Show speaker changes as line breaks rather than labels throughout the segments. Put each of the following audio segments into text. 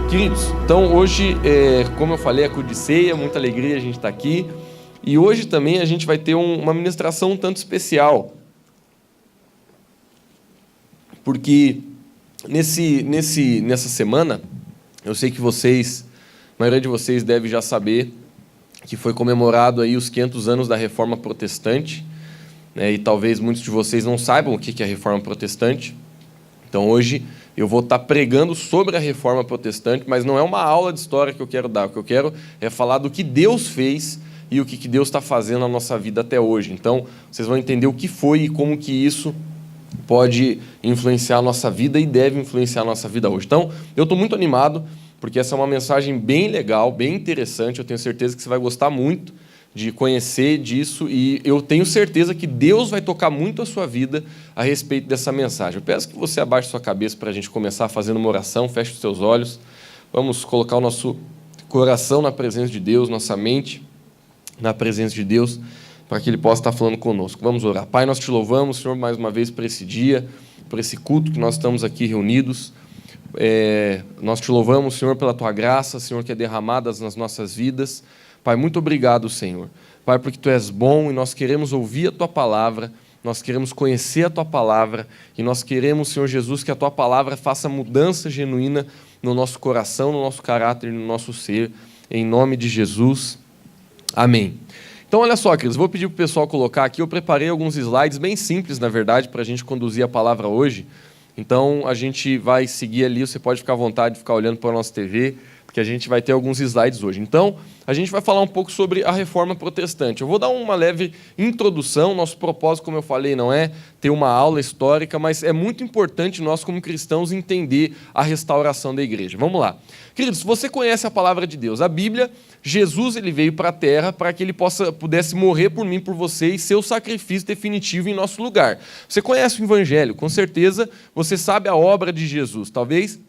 Queridos, então hoje, como eu falei, é culto de ceia, muita alegria a gente estar aqui. E hoje também a gente vai ter uma ministração um tanto especial. Porque nessa semana, eu sei que vocês, a maioria de vocês deve já saber que foi comemorado aí os 500 anos da Reforma Protestante, né, e talvez muitos de vocês não saibam o que é a Reforma Protestante. Então hoje eu vou estar pregando sobre a Reforma Protestante, mas não é uma aula de história que eu quero dar. O que eu quero é falar do que Deus fez e o que Deus está fazendo na nossa vida até hoje. Então, vocês vão entender o que foi e como que isso pode influenciar a nossa vida e deve influenciar a nossa vida hoje. Então, eu estou muito animado, porque essa é uma mensagem bem legal, bem interessante. Eu tenho certeza que você vai gostar muito de conhecer disso, e eu tenho certeza que Deus vai tocar muito a sua vida a respeito dessa mensagem. Eu peço que você abaixe sua cabeça para a gente começar fazendo uma oração, feche os seus olhos, vamos colocar o nosso coração na presença de Deus, nossa mente na presença de Deus, para que Ele possa estar falando conosco. Vamos orar. Pai, nós te louvamos, Senhor, mais uma vez por esse dia, por esse culto que nós estamos aqui reunidos. Nós te louvamos, Senhor, pela Tua graça, Senhor, que é derramada nas nossas vidas. Pai, muito obrigado, Senhor. Pai, porque Tu és bom e nós queremos ouvir a Tua palavra, nós queremos conhecer a Tua palavra e nós queremos, Senhor Jesus, que a Tua palavra faça mudança genuína no nosso coração, no nosso caráter, no nosso ser. Em nome de Jesus. Amém. Então, olha só, queridos, vou pedir para o pessoal colocar aqui, eu preparei alguns slides bem simples, na verdade, para a gente conduzir a palavra hoje. Então, a gente vai seguir ali, você pode ficar à vontade de ficar olhando para a nossa TV, porque a gente vai ter alguns slides hoje. Então, a gente vai falar um pouco sobre a Reforma Protestante. Eu vou dar uma leve introdução. Nosso propósito, como eu falei, não é ter uma aula histórica, mas é muito importante nós, como cristãos, entender a restauração da igreja. Vamos lá. Queridos, você conhece a palavra de Deus. A Bíblia, Jesus ele veio para a terra para que ele pudesse morrer por mim, por você, e ser o sacrifício definitivo em nosso lugar. Você conhece o Evangelho, com certeza você sabe a obra de Jesus. Talvez...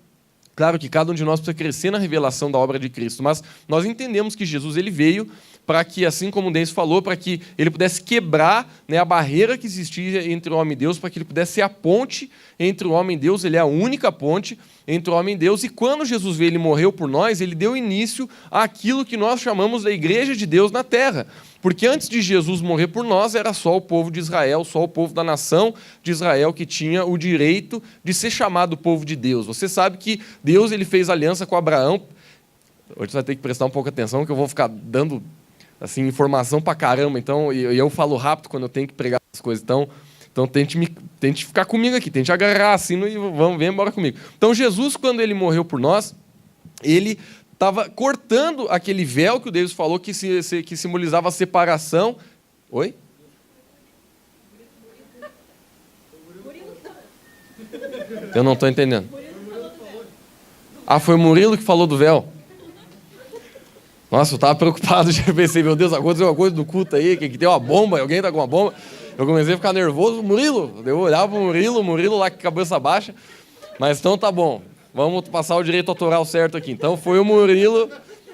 Claro que cada um de nós precisa crescer na revelação da obra de Cristo, mas nós entendemos que Jesus ele veio para que, assim como o Denis falou, para que ele pudesse quebrar, né, a barreira que existia entre o homem e Deus, para que ele pudesse ser a ponte entre o homem e Deus. Ele é a única ponte entre o homem e Deus, e quando Jesus veio, ele morreu por nós, ele deu início àquilo que nós chamamos da Igreja de Deus na Terra. Porque antes de Jesus morrer por nós, era só o povo de Israel, só o povo da nação de Israel que tinha o direito de ser chamado povo de Deus. Você sabe que Deus ele fez aliança com Abraão. Hoje você vai ter que prestar um pouco de atenção, que eu vou ficar dando assim, informação pra caramba. Então, eu falo rápido quando eu tenho que pregar as coisas. Então tente ficar comigo aqui, tente agarrar assim e vem embora comigo. Então, Jesus, quando ele morreu por nós, ele estava cortando aquele véu que o Deus falou que simbolizava a separação. Oi? Eu não estou entendendo. Ah, foi o Murilo que falou do véu? Nossa, eu estava preocupado, já pensei, meu Deus, aconteceu uma coisa do culto aí, que tem uma bomba, alguém está com uma bomba. Eu comecei a ficar nervoso, Murilo, eu olhava para o Murilo lá com a cabeça baixa, mas então tá bom. Vamos passar o direito autoral certo aqui. Então, foi o Murilo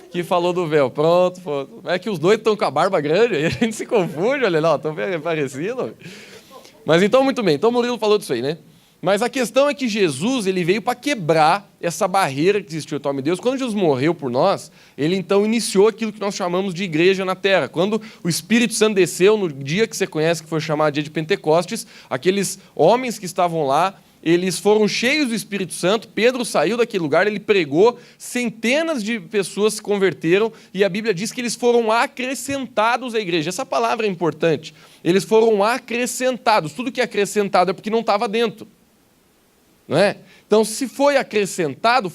que falou do véu. Pronto. É que os dois estão com a barba grande, aí a gente se confunde, olha lá, estão bem parecidos. Mas então, muito bem. Então, o Murilo falou disso aí, né? Mas a questão é que Jesus ele veio para quebrar essa barreira que existiu entre o homem e Deus. Quando Jesus morreu por nós, ele então iniciou aquilo que nós chamamos de igreja na terra. Quando o Espírito Santo desceu, no dia que você conhece, que foi chamado dia de Pentecostes, aqueles homens que estavam lá, eles foram cheios do Espírito Santo. Pedro saiu daquele lugar, ele pregou, centenas de pessoas se converteram, e a Bíblia diz que eles foram acrescentados à igreja. Essa palavra é importante. Eles foram acrescentados. Tudo que é acrescentado é porque não estava dentro. Não é? Então, se foi acrescentado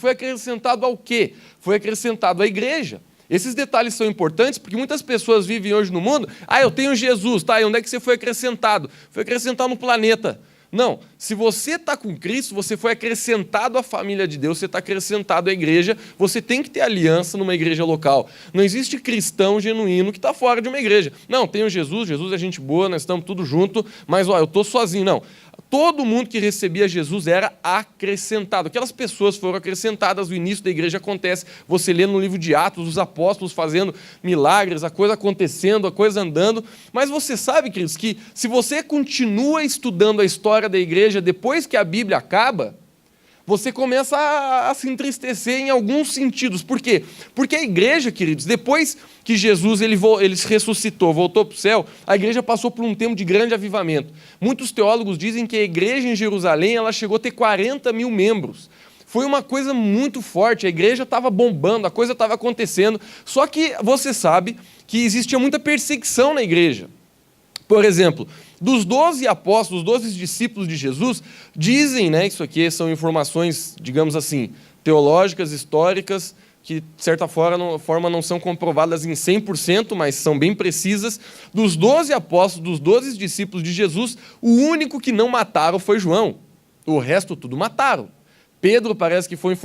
ao quê? Foi acrescentado à igreja. Esses detalhes são importantes porque muitas pessoas vivem hoje no mundo. Ah, eu tenho Jesus, tá? E onde é que você foi acrescentado? Foi acrescentado no planeta. Não, se você está com Cristo, você foi acrescentado à família de Deus, você está acrescentado à igreja, você tem que ter aliança numa igreja local. Não existe cristão genuíno que está fora de uma igreja. Não, tenho Jesus, Jesus é gente boa, nós estamos tudo junto, mas ó, eu estou sozinho. Não, todo mundo que recebia Jesus era acrescentado. Aquelas pessoas foram acrescentadas, o início da igreja acontece. Você lê no livro de Atos, os apóstolos fazendo milagres, a coisa acontecendo, a coisa andando. Mas você sabe, queridos, que se você continua estudando a história da igreja depois que a Bíblia acaba, você começa a se entristecer em alguns sentidos. Por quê? Porque a igreja, queridos, depois que Jesus ele ressuscitou, voltou para o céu, a igreja passou por um tempo de grande avivamento. Muitos teólogos dizem que a igreja em Jerusalém ela chegou a ter 40 mil membros. Foi uma coisa muito forte, a igreja estava bombando, a coisa estava acontecendo, só que você sabe que existia muita perseguição na igreja. Por exemplo, dos 12 apóstolos, 12 discípulos de Jesus, dizem, isso aqui são informações, digamos assim, teológicas, históricas, que de certa forma não são comprovadas em 100%, mas são bem precisas. Dos 12 apóstolos, dos 12 discípulos de Jesus, o único que não mataram foi João. O resto tudo mataram. Pedro parece que foi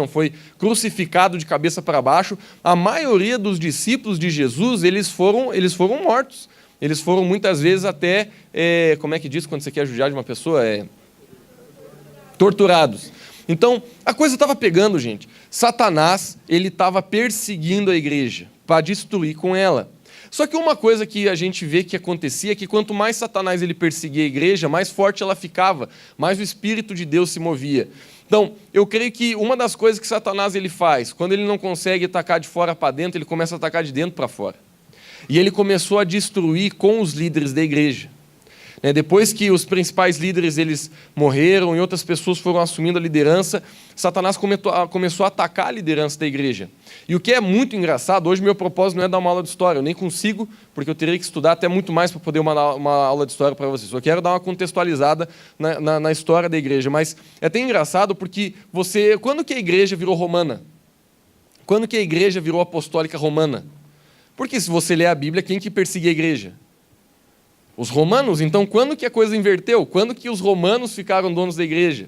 foi crucificado de cabeça para baixo. A maioria dos discípulos de Jesus, eles foram mortos. Eles foram muitas vezes até, como é que diz quando você quer judiar de uma pessoa? Torturados. Então, a coisa estava pegando, gente. Satanás, ele estava perseguindo a igreja para destruir com ela. Só que uma coisa que a gente vê que acontecia é que quanto mais Satanás ele perseguia a igreja, mais forte ela ficava, mais o Espírito de Deus se movia. Então, eu creio que uma das coisas que Satanás ele faz, quando ele não consegue atacar de fora para dentro, ele começa a atacar de dentro para fora. E ele começou a destruir com os líderes da igreja. Depois que os principais líderes eles morreram e outras pessoas foram assumindo a liderança, Satanás começou a atacar a liderança da igreja. E o que é muito engraçado, hoje meu propósito não é dar uma aula de história, eu nem consigo, porque eu teria que estudar até muito mais para poder uma aula de história para vocês. Eu quero dar uma contextualizada na história da igreja, mas é até engraçado porque quando que a igreja virou romana? Quando que a igreja virou apostólica romana? Porque se você ler a Bíblia, quem que perseguia a igreja? Os romanos. Então, quando que a coisa inverteu? Quando que os romanos ficaram donos da igreja?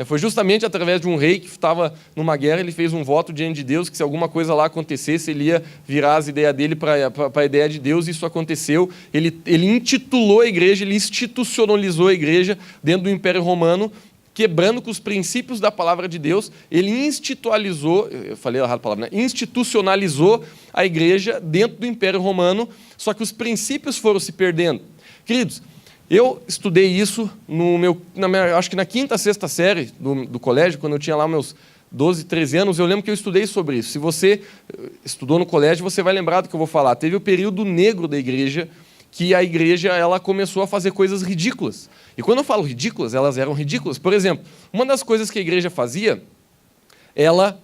Foi justamente através de um rei que estava numa guerra, ele fez um voto diante de Deus, que se alguma coisa lá acontecesse, ele ia virar as ideias dele para a ideia de Deus, e isso aconteceu. Ele intitulou a igreja, ele institucionalizou a igreja dentro do Império Romano, quebrando com os princípios da palavra de Deus, ele institucionalizou a igreja dentro do Império Romano, só que os princípios foram se perdendo. Queridos, eu estudei isso acho que na 5ª, 6ª série do colégio, quando eu tinha lá meus 12, 13 anos, eu lembro que eu estudei sobre isso. Se você estudou no colégio, você vai lembrar do que eu vou falar. Teve o período negro da igreja, que a igreja ela começou a fazer coisas ridículas. E quando eu falo ridículas, elas eram ridículas. Por exemplo, uma das coisas que a igreja fazia, ela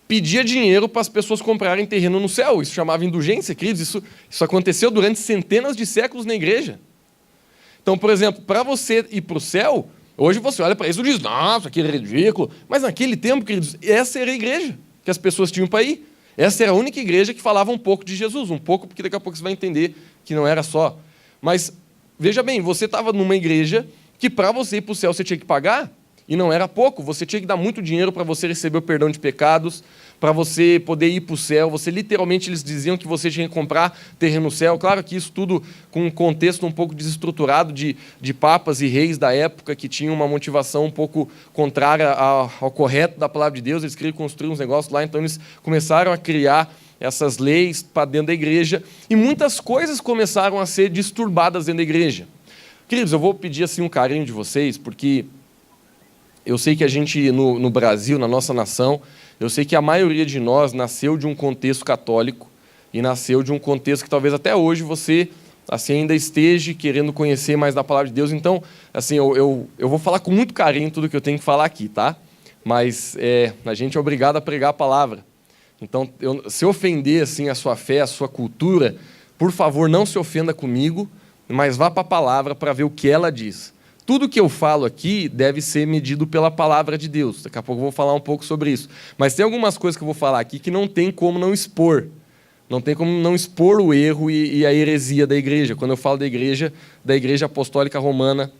pedia dinheiro para as pessoas comprarem terreno no céu. Isso chamava indulgência, queridos. Isso aconteceu durante centenas de séculos na igreja. Então, por exemplo, para você ir para o céu, hoje você olha para isso e diz, nossa, aquilo é ridículo. Mas naquele tempo, queridos, essa era a igreja que as pessoas tinham para ir. Essa era a única igreja que falava um pouco de Jesus. Um pouco, porque daqui a pouco você vai entender que não era só. Mas, veja bem, você estava numa igreja que para você ir para o céu você tinha que pagar, e não era pouco. Você tinha que dar muito dinheiro para você receber o perdão de pecados, para você poder ir para o céu. Literalmente, eles diziam que você tinha que comprar terreno no céu. Claro que isso tudo com um contexto um pouco desestruturado de papas e reis da época que tinham uma motivação um pouco contrária ao correto da palavra de Deus. Eles queriam construir uns negócios lá, então eles começaram a criar essas leis para dentro da igreja, e muitas coisas começaram a ser disturbadas dentro da igreja. Queridos, eu vou pedir assim um carinho de vocês, porque eu sei que a gente, no Brasil, na nossa nação, eu sei que a maioria de nós nasceu de um contexto católico e nasceu de um contexto que talvez até hoje você assim, ainda esteja querendo conhecer mais da palavra de Deus. Então, assim, eu vou falar com muito carinho tudo que eu tenho que falar aqui, tá? Mas a gente é obrigado a pregar a palavra. Então, se ofender assim, a sua fé, a sua cultura, por favor, não se ofenda comigo, mas vá para a palavra para ver o que ela diz. Tudo que eu falo aqui deve ser medido pela palavra de Deus. Daqui a pouco eu vou falar um pouco sobre isso. Mas tem algumas coisas que eu vou falar aqui que não tem como não expor. Não tem como não expor o erro e a heresia da igreja. Quando eu falo da igreja apostólica romana,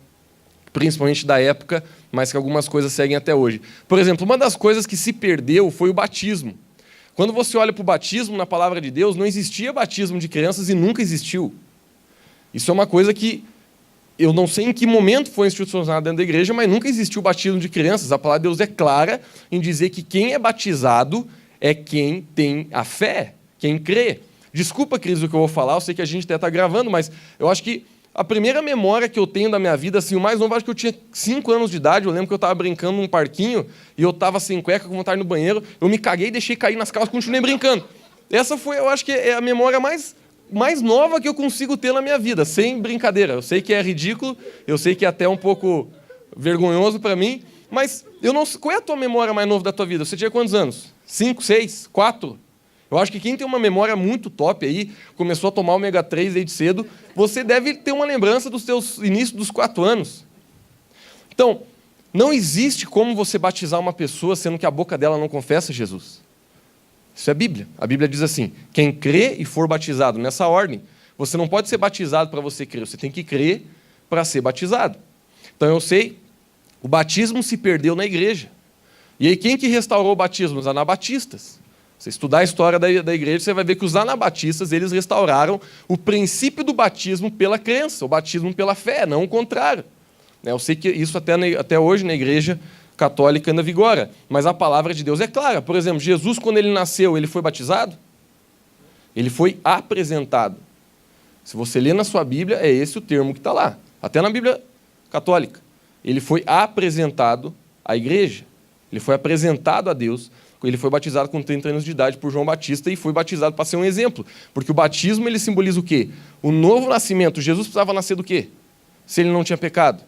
principalmente da época, mas que algumas coisas seguem até hoje. Por exemplo, uma das coisas que se perdeu foi o batismo. Quando você olha para o batismo na palavra de Deus, não existia batismo de crianças e nunca existiu. Isso é uma coisa que eu não sei em que momento foi institucionalizado dentro da igreja, mas nunca existiu batismo de crianças. A palavra de Deus é clara em dizer que quem é batizado é quem tem a fé, quem crê. Desculpa, queridos, o que eu vou falar, eu sei que a gente até está gravando, mas eu acho que a primeira memória que eu tenho da minha vida, assim, o mais novo, acho que eu tinha 5 anos de idade, eu lembro que eu estava brincando num parquinho, e eu estava sem cueca, com vontade no banheiro, eu me caguei, deixei cair nas calças e continuei brincando. Essa foi, eu acho que é a memória mais nova que eu consigo ter na minha vida, sem brincadeira. Eu sei que é ridículo, eu sei que é até um pouco vergonhoso para mim, mas eu não. Qual é a tua memória mais nova da tua vida? Você tinha quantos anos? 5, 6, 4? Eu acho que quem tem uma memória muito top aí, começou a tomar ômega 3 desde cedo, você deve ter uma lembrança dos teus inícios dos 4 anos. Então, não existe como você batizar uma pessoa sendo que a boca dela não confessa Jesus. Isso é a Bíblia. A Bíblia diz assim, quem crê e for batizado nessa ordem, você não pode ser batizado para você crer, você tem que crer para ser batizado. Então eu sei, o batismo se perdeu na igreja. E aí quem que restaurou o batismo? Os anabatistas. Você estudar a história da igreja, você vai ver que os anabatistas, eles restauraram o princípio do batismo pela crença, o batismo pela fé, não o contrário. Eu sei que isso até hoje na igreja católica ainda vigora, mas a palavra de Deus é clara. Por exemplo, Jesus, quando ele nasceu, ele foi batizado? Ele foi apresentado. Se você ler na sua Bíblia, é esse o termo que está lá. Até na Bíblia católica. Ele foi apresentado à igreja. Ele foi apresentado a Deus. Ele foi batizado com 30 anos de idade por João Batista e foi batizado para ser um exemplo. Porque o batismo, ele simboliza o quê? O novo nascimento. Jesus precisava nascer do quê? Se ele não tinha pecado.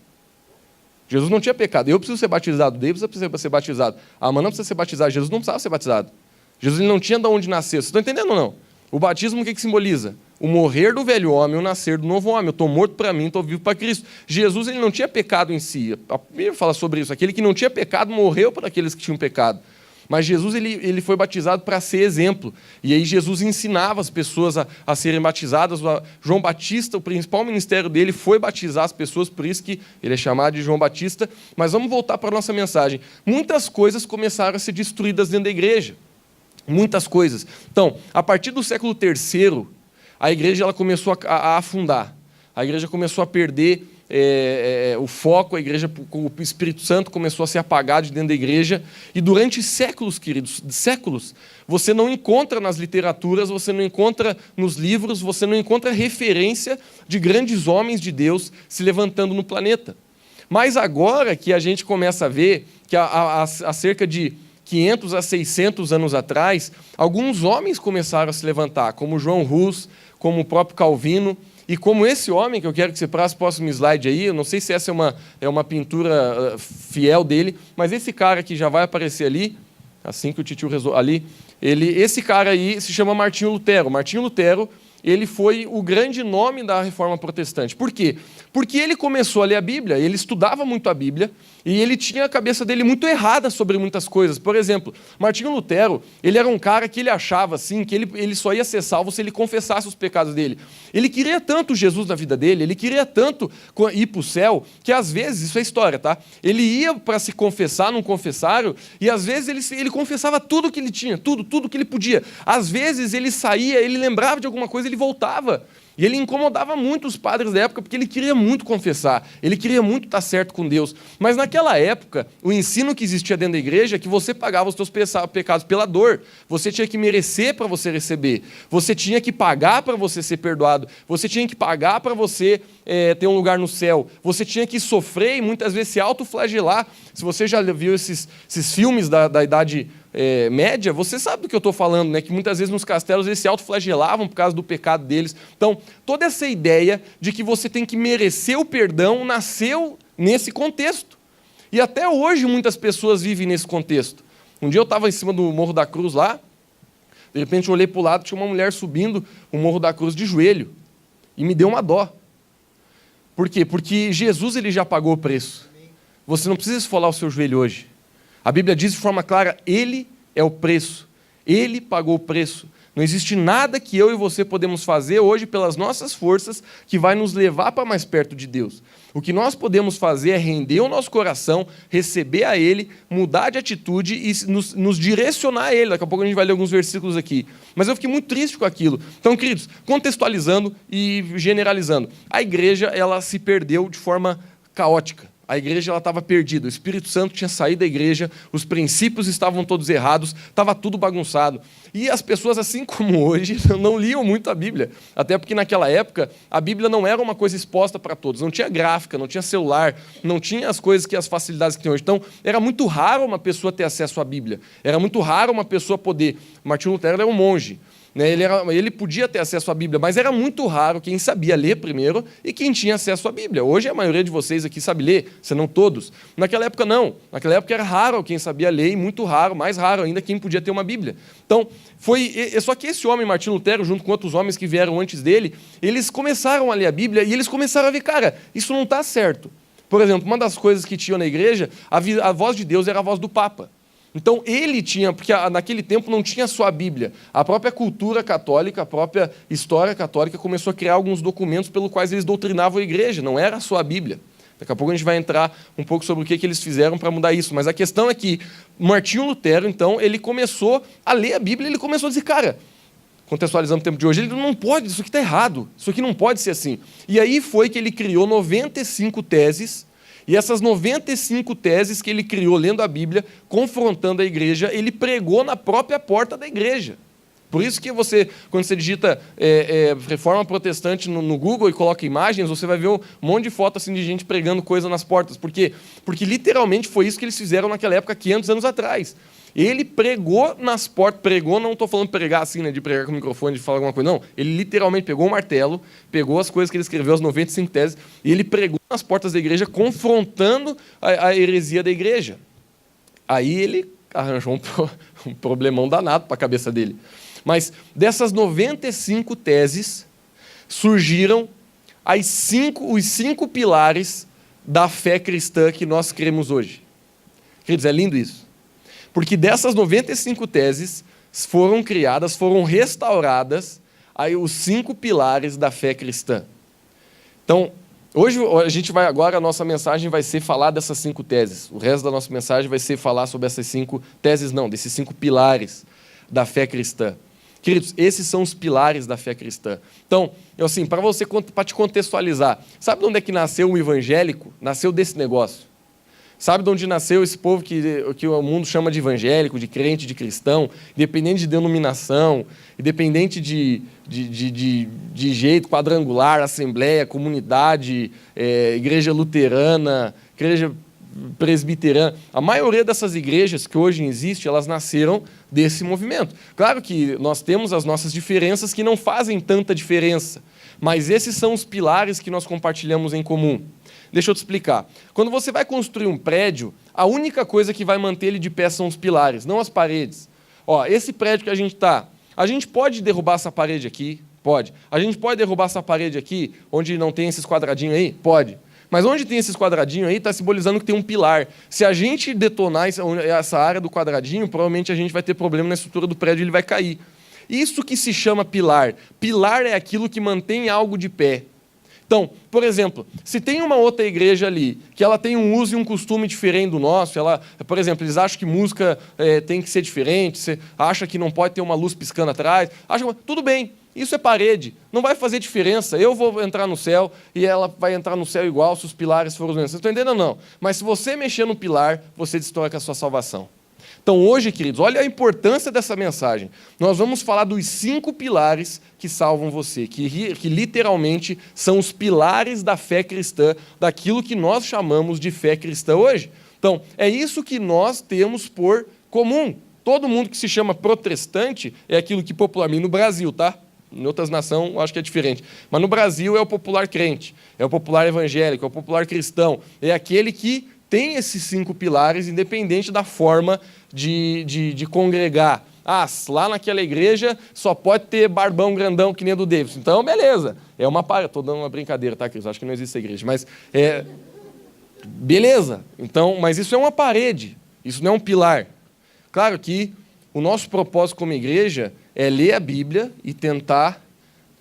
Jesus não tinha pecado. Eu preciso ser batizado. David precisa ser batizado. A Amanda precisa ser batizada. Jesus não precisava ser batizado. Jesus ele não tinha de onde nascer. Vocês estão entendendo ou não? O batismo o que simboliza? O morrer do velho homem, o nascer do novo homem. Eu estou morto para mim, estou vivo para Cristo. Jesus ele não tinha pecado em si. A Bíblia fala sobre isso. Aquele que não tinha pecado morreu por aqueles que tinham pecado. Mas Jesus ele foi batizado para ser exemplo. E aí Jesus ensinava as pessoas a serem batizadas. João Batista, o principal ministério dele foi batizar as pessoas, por isso que ele é chamado de João Batista. Mas vamos voltar para a nossa mensagem. Muitas coisas começaram a ser destruídas dentro da igreja. Muitas coisas. Então, a partir do século III, a igreja ela começou a afundar. A igreja começou a perder o foco, a igreja, com o Espírito Santo começou a ser apagado de dentro da igreja, e durante séculos, queridos, séculos, você não encontra nas literaturas, você não encontra nos livros, você não encontra referência de grandes homens de Deus se levantando no planeta. Mas agora que a gente começa a ver que há cerca de 500 a 600 anos atrás, alguns homens começaram a se levantar, como João Hus, como o próprio Calvino, e como esse homem, que eu quero que você passe o próximo slide aí, eu não sei se essa é uma pintura fiel dele, mas esse cara que já vai aparecer ali, assim que o titio resolve ali, esse cara aí se chama Martinho Lutero. Martinho Lutero, ele foi o grande nome da Reforma Protestante. Por quê? Porque ele começou a ler a Bíblia, ele estudava muito a Bíblia, e ele tinha a cabeça dele muito errada sobre muitas coisas. Por exemplo, Martinho Lutero, ele era um cara que ele achava assim, que ele só ia ser salvo se ele confessasse os pecados dele. Ele queria tanto Jesus na vida dele, ele queria tanto ir para o céu, que às vezes, isso é história, tá? Ele ia para se confessar num confessário, e às vezes ele confessava tudo que ele tinha, tudo que ele podia. Às vezes ele saía, ele lembrava de alguma coisa, ele voltava. E ele incomodava muito os padres da época, porque ele queria muito confessar, ele queria muito estar certo com Deus. Mas naquela época, o ensino que existia dentro da igreja é que você pagava os seus pecados pela dor. Você tinha que merecer para você receber. Você tinha que pagar para você ser perdoado. Você tinha que pagar para você ter um lugar no céu. Você tinha que sofrer e muitas vezes se autoflagelar. Se você já viu esses filmes da Idade Média, você sabe do que eu estou falando, né? Que muitas vezes nos castelos eles se autoflagelavam por causa do pecado deles. Então, toda essa ideia de que você tem que merecer o perdão nasceu nesse contexto. E até hoje muitas pessoas vivem nesse contexto. Um dia eu estava em cima do Morro da Cruz lá, de repente eu olhei para o lado, tinha uma mulher subindo o Morro da Cruz de joelho. E me deu uma dó. Por quê? Porque Jesus ele já pagou o preço. Você não precisa esfolar o seu joelho hoje. A Bíblia diz de forma clara, Ele é o preço. Ele pagou o preço. Não existe nada que eu e você podemos fazer hoje pelas nossas forças que vai nos levar para mais perto de Deus. O que nós podemos fazer é render o nosso coração, receber a Ele, mudar de atitude e nos direcionar a Ele. Daqui a pouco a gente vai ler alguns versículos aqui. Mas eu fiquei muito triste com aquilo. Então, queridos, contextualizando e generalizando, a igreja ela se perdeu de forma caótica. A igreja estava perdida, o Espírito Santo tinha saído da igreja, os princípios estavam todos errados, estava tudo bagunçado. E as pessoas, assim como hoje, não liam muito a Bíblia. Até porque naquela época a Bíblia não era uma coisa exposta para todos. Não tinha gráfica, não tinha celular, não tinha as facilidades que tem hoje. Então, era muito raro uma pessoa ter acesso à Bíblia. Era muito raro uma pessoa poder... Martinho Lutero era um monge. Ele podia ter acesso à Bíblia, mas era muito raro quem sabia ler primeiro e quem tinha acesso à Bíblia. Hoje a maioria de vocês aqui sabe ler, se não todos. Naquela época não. Naquela época era raro quem sabia ler e muito raro, mais raro ainda, quem podia ter uma Bíblia. Então, só que esse homem, Martinho Lutero, junto com outros homens que vieram antes dele, eles começaram a ler a Bíblia e eles começaram a ver, cara, isso não está certo. Por exemplo, uma das coisas que tinham na igreja, a voz de Deus era a voz do Papa. Então, ele tinha, porque naquele tempo não tinha só a Bíblia, a própria cultura católica, a própria história católica começou a criar alguns documentos pelos quais eles doutrinavam a igreja, não era só a Bíblia. Daqui a pouco a gente vai entrar um pouco sobre o que eles fizeram para mudar isso, mas a questão é que Martinho Lutero, então, ele começou a ler a Bíblia, ele começou a dizer, cara, contextualizando o tempo de hoje, ele não pode, isso aqui está errado, isso aqui não pode ser assim. E aí foi que ele criou 95 teses. E essas 95 teses que ele criou lendo a Bíblia, confrontando a igreja, ele pregou na própria porta da igreja. Por isso que quando você digita Reforma Protestante no Google e coloca imagens, você vai ver um monte de fotos assim, de gente pregando coisa nas portas. Por quê? Porque literalmente foi isso que eles fizeram naquela época, 500 anos atrás. Ele pregou nas portas, não estou falando pregar assim, né, de pregar com o microfone, de falar alguma coisa, não. Ele literalmente pegou um martelo, pegou as coisas que ele escreveu, as 95 teses, e ele pregou nas portas da igreja, confrontando a heresia da igreja. Aí ele arranjou um problemão danado para a cabeça dele. Mas dessas 95 teses, surgiram os 5 pilares da fé cristã que nós cremos hoje. Queridos, é lindo isso. Porque dessas 95 teses foram criadas, foram restauradas aí os 5 pilares da fé cristã. Então, hoje a nossa mensagem vai ser falar dessas 5 teses. O resto da nossa mensagem vai ser falar sobre essas 5 teses, não, desses 5 pilares da fé cristã. Queridos, esses são os pilares da fé cristã. Então, assim, para te contextualizar, sabe de onde é que nasceu o evangélico? Nasceu desse negócio. Sabe de onde nasceu esse povo que o mundo chama de evangélico, de crente, de cristão, independente de denominação, independente de jeito, quadrangular, assembleia, comunidade, igreja luterana, igreja presbiterana. A maioria dessas igrejas que hoje existem, elas nasceram desse movimento. Claro que nós temos as nossas diferenças que não fazem tanta diferença, mas esses são os pilares que nós compartilhamos em comum. Deixa eu te explicar. Quando você vai construir um prédio, a única coisa que vai manter ele de pé são os pilares, não as paredes. Esse prédio que a gente está, a gente pode derrubar essa parede aqui? Pode. A gente pode derrubar essa parede aqui, onde não tem esses quadradinhos aí? Pode. Mas onde tem esses quadradinhos aí, está simbolizando que tem um pilar. Se a gente detonar essa área do quadradinho, provavelmente a gente vai ter problema na estrutura do prédio e ele vai cair. Isso que se chama pilar. Pilar é aquilo que mantém algo de pé. Então, por exemplo, se tem uma outra igreja ali, que ela tem um uso e um costume diferente do nosso, por exemplo, eles acham que música tem que ser diferente, você acha que não pode ter uma luz piscando atrás, tudo bem, isso é parede, não vai fazer diferença, eu vou entrar no céu e ela vai entrar no céu igual se os pilares forem os mesmos. Vocês estão entendendo ou não? Mas se você mexer no pilar, você destrói com a sua salvação. Então hoje, queridos, olha a importância dessa mensagem. Nós vamos falar dos 5 pilares que salvam você, que literalmente são os pilares da fé cristã, daquilo que nós chamamos de fé cristã hoje. Então, é isso que nós temos por comum. Todo mundo que se chama protestante é aquilo que popularmente no Brasil, tá? Em outras nações, acho que é diferente. Mas no Brasil é o popular crente, é o popular evangélico, é o popular cristão, é aquele que tem esses 5 pilares, independente da forma de congregar. Lá naquela igreja só pode ter barbão grandão que nem a do Davidson. Então, beleza. Estou dando uma brincadeira, tá, Cris? Acho que não existe essa igreja. Mas, beleza. Então, mas isso é uma parede. Isso não é um pilar. Claro que o nosso propósito como igreja é ler a Bíblia e tentar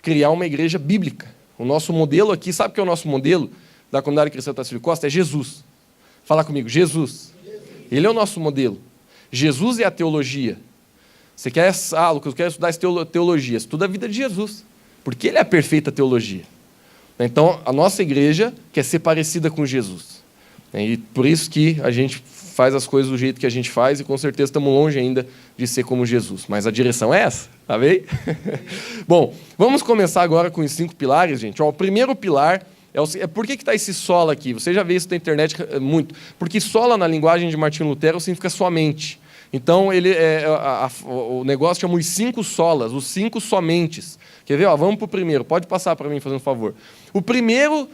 criar uma igreja bíblica. O nosso modelo aqui, sabe o que é o nosso modelo da comunidade cristã Tarsílio Costa? É Jesus. Fala comigo, Jesus. Ele é o nosso modelo. Jesus é a teologia. Você quer, Lucas, eu quero estudar teologia. Estuda a vida de Jesus, porque ele é a perfeita teologia. Então, a nossa igreja quer ser parecida com Jesus. E por isso que a gente faz as coisas do jeito que a gente faz e com certeza estamos longe ainda de ser como Jesus. Mas a direção é essa, tá bem? Bom, vamos começar agora com os 5 pilares, gente. Ó, o primeiro pilar por que está esse sola aqui? Você já vê isso na internet muito. Porque sola, na linguagem de Martinho Lutero, significa somente. Então, o negócio chama os 5 solas, os 5 somentes. Quer ver? Ó, vamos para o primeiro. Pode passar para mim, fazendo um favor. O primeiro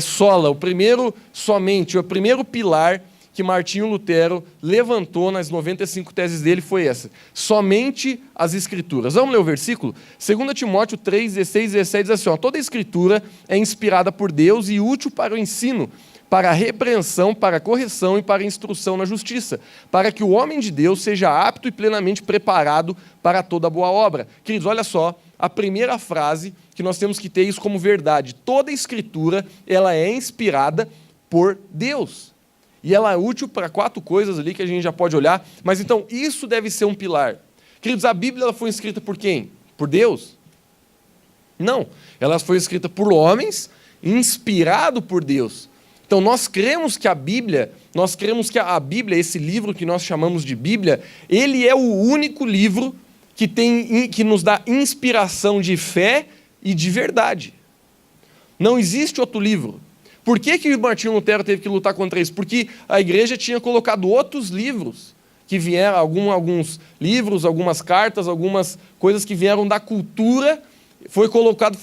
sola, o primeiro somente, o primeiro pilar que Martinho Lutero levantou nas 95 teses dele foi essa: somente as Escrituras. Vamos ler o versículo? 2 Timóteo 3, 16 e 17 diz assim: toda a Escritura é inspirada por Deus e útil para o ensino, para a repreensão, para a correção e para a instrução na justiça, para que o homem de Deus seja apto e plenamente preparado para toda boa obra. Queridos, olha só, a primeira frase que nós temos que ter isso como verdade: toda a Escritura ela é inspirada por Deus. E ela é útil para 4 coisas ali que a gente já pode olhar. Mas então, isso deve ser um pilar. Queridos, a Bíblia ela foi escrita por quem? Por Deus? Não. Ela foi escrita por homens, inspirado por Deus. Então, nós cremos que a Bíblia, esse livro que nós chamamos de Bíblia, ele é o único livro que nos dá inspiração de fé e de verdade. Não existe outro livro. Por que Martinho Lutero teve que lutar contra isso? Porque a igreja tinha colocado outros livros que vieram, alguns livros, algumas cartas, algumas coisas que vieram da cultura, foi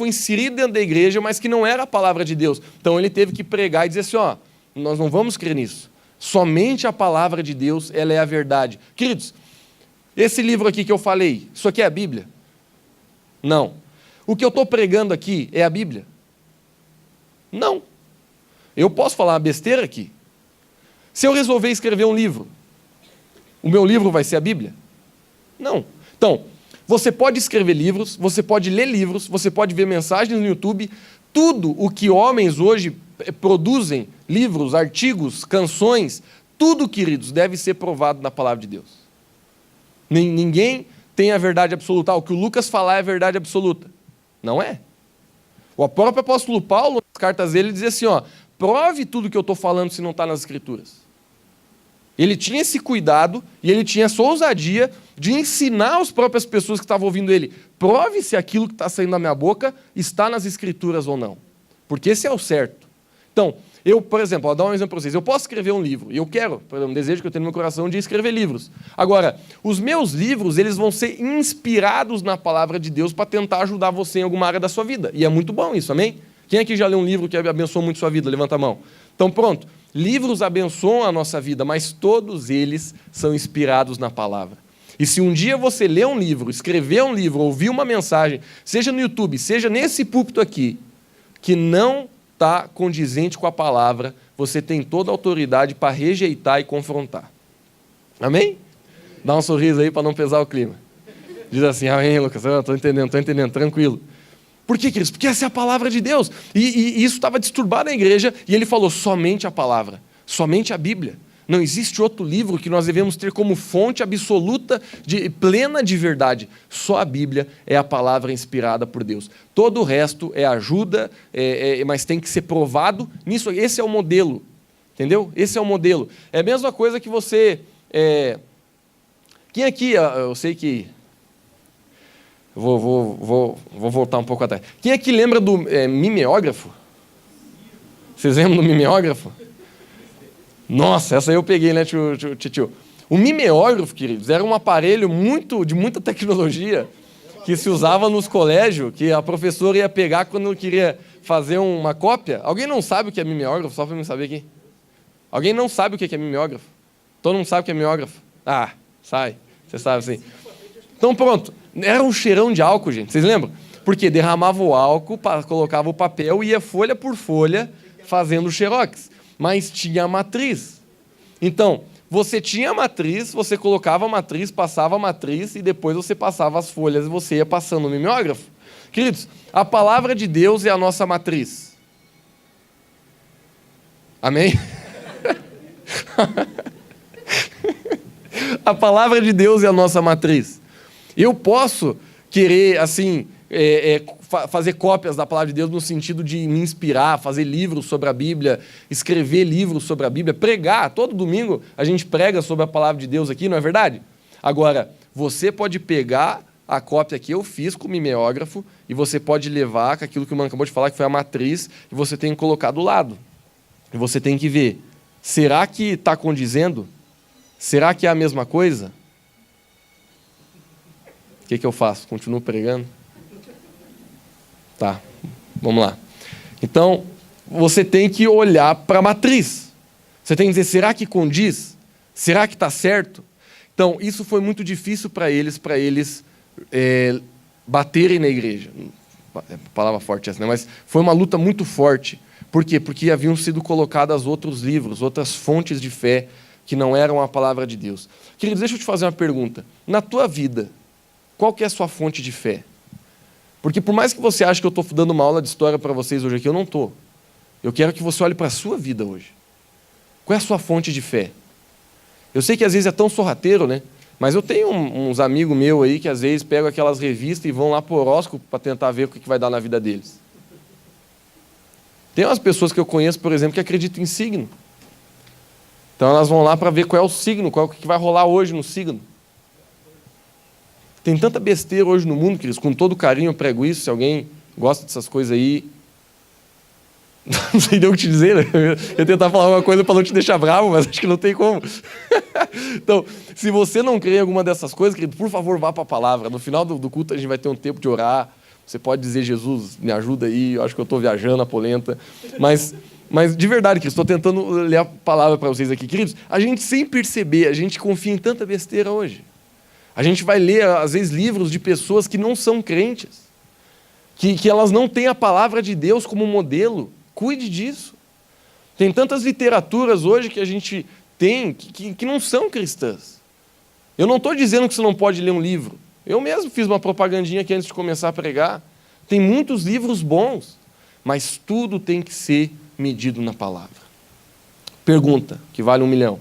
inserido dentro da igreja, mas que não era a palavra de Deus. Então ele teve que pregar e dizer assim: nós não vamos crer nisso. Somente a palavra de Deus, ela é a verdade. Queridos, esse livro aqui que eu falei, isso aqui é a Bíblia? Não. O que eu estou pregando aqui é a Bíblia? Não. Eu posso falar uma besteira aqui? Se eu resolver escrever um livro, o meu livro vai ser a Bíblia? Não. Então, você pode escrever livros, você pode ler livros, você pode ver mensagens no YouTube, tudo o que homens hoje produzem, livros, artigos, canções, tudo, queridos, deve ser provado na palavra de Deus. Ninguém tem a verdade absoluta. O que o Lucas falar é a verdade absoluta. Não é. O próprio apóstolo Paulo, nas cartas dele, dizia assim: prove tudo que eu estou falando se não está nas Escrituras. Ele tinha esse cuidado e ele tinha essa ousadia de ensinar as próprias pessoas que estavam ouvindo ele: prove se aquilo que está saindo da minha boca está nas Escrituras ou não. Porque esse é o certo. Então, eu, por exemplo, vou dar um exemplo para vocês. Eu posso escrever um livro, e eu quero, por exemplo, um desejo que eu tenho no meu coração de escrever livros. Agora, os meus livros, eles vão ser inspirados na palavra de Deus para tentar ajudar você em alguma área da sua vida. E é muito bom isso, amém? Quem aqui já leu um livro que abençoou muito sua vida? Levanta a mão. Então, pronto. Livros abençoam a nossa vida, mas todos eles são inspirados na palavra. E se um dia você ler um livro, escrever um livro, ouvir uma mensagem, seja no YouTube, seja nesse púlpito aqui, que não está condizente com a palavra, você tem toda a autoridade para rejeitar e confrontar. Amém? Dá um sorriso aí para não pesar o clima. Diz assim: amém, Lucas? Estou entendendo, tranquilo. Por quê, queridos? Porque essa é a palavra de Deus. E isso estava disturbado na igreja, e ele falou: somente a palavra, somente a Bíblia. Não existe outro livro que nós devemos ter como fonte absoluta, plena de verdade. Só a Bíblia é a palavra inspirada por Deus. Todo o resto é ajuda, mas tem que ser provado nisso. Esse é o modelo, entendeu? Esse é o modelo. É a mesma coisa que você... Quem aqui, eu sei que... Vou voltar um pouco atrás. Quem aqui lembra do mimeógrafo? Vocês lembram do mimeógrafo? Nossa, essa aí eu peguei, né, tio? O mimeógrafo, queridos, era um aparelho de muita tecnologia que se usava nos colégios, que a professora ia pegar quando queria fazer uma cópia. Alguém não sabe o que é mimeógrafo? Só para eu saber aqui. Alguém não sabe o que é mimeógrafo? Todo mundo sabe o que é mimeógrafo? Ah, sai. Você sabe sim. Então pronto. Era um cheirão de álcool, gente. Vocês lembram? Porque derramava o álcool, colocava o papel e ia folha por folha fazendo o xerox. Mas tinha a matriz. Então, você tinha a matriz, você colocava a matriz, passava a matriz e depois você passava as folhas e você ia passando no mimeógrafo. Queridos, a palavra de Deus é a nossa matriz. Amém? A palavra de Deus é a nossa matriz. Eu posso querer, assim, fazer cópias da palavra de Deus no sentido de me inspirar, fazer livros sobre a Bíblia, escrever livros sobre a Bíblia, pregar. Todo domingo a gente prega sobre a palavra de Deus aqui, não é verdade? Agora, você pode pegar a cópia que eu fiz com o mimeógrafo e você pode levar com aquilo que o mano acabou de falar, que foi a matriz, e você tem que colocar do lado. E você tem que ver, será que está condizendo? Será que é a mesma coisa? O que eu faço? Continuo pregando? Tá, vamos lá. Então, você tem que olhar para a matriz. Você tem que dizer, será que condiz? Será que está certo? Então, isso foi muito difícil para eles baterem na igreja. Palavra forte essa, né? Mas foi uma luta muito forte. Por quê? Porque haviam sido colocados outros livros, outras fontes de fé que não eram a palavra de Deus. Queridos, deixa eu te fazer uma pergunta. Na tua vida, qual que é a sua fonte de fé? Porque por mais que você ache que eu estou dando uma aula de história para vocês hoje aqui, eu não estou. Eu quero que você olhe para a sua vida hoje. Qual é a sua fonte de fé? Eu sei que às vezes é tão sorrateiro, né? Mas eu tenho uns amigos meus aí que às vezes pegam aquelas revistas e vão lá para o horóscopo para tentar ver o que vai dar na vida deles. Tem umas pessoas que eu conheço, por exemplo, que acreditam em signo. Então elas vão lá para ver qual é o signo, qual é o que vai rolar hoje no signo. Tem tanta besteira hoje no mundo, queridos, com todo carinho eu prego isso, se alguém gosta dessas coisas aí, não sei nem o que te dizer, né? Eu ia tentar falar uma coisa para não te deixar bravo, mas acho que não tem como. Então, se você não crê em alguma dessas coisas, querido, por favor, vá para a palavra. No final do culto a gente vai ter um tempo de orar. Você pode dizer, Jesus, me ajuda aí, eu acho que eu estou viajando a polenta. Mas de verdade, queridos, estou tentando ler a palavra para vocês aqui. Queridos, a gente sem perceber, a gente confia em tanta besteira hoje. A gente vai ler, às vezes, livros de pessoas que não são crentes, que elas não têm a palavra de Deus como modelo. Cuide disso. Tem tantas literaturas hoje que a gente tem que não são cristãs. Eu não estou dizendo que você não pode ler um livro. Eu mesmo fiz uma propagandinha aqui antes de começar a pregar. Tem muitos livros bons, mas tudo tem que ser medido na palavra. Pergunta, que vale 1 milhão.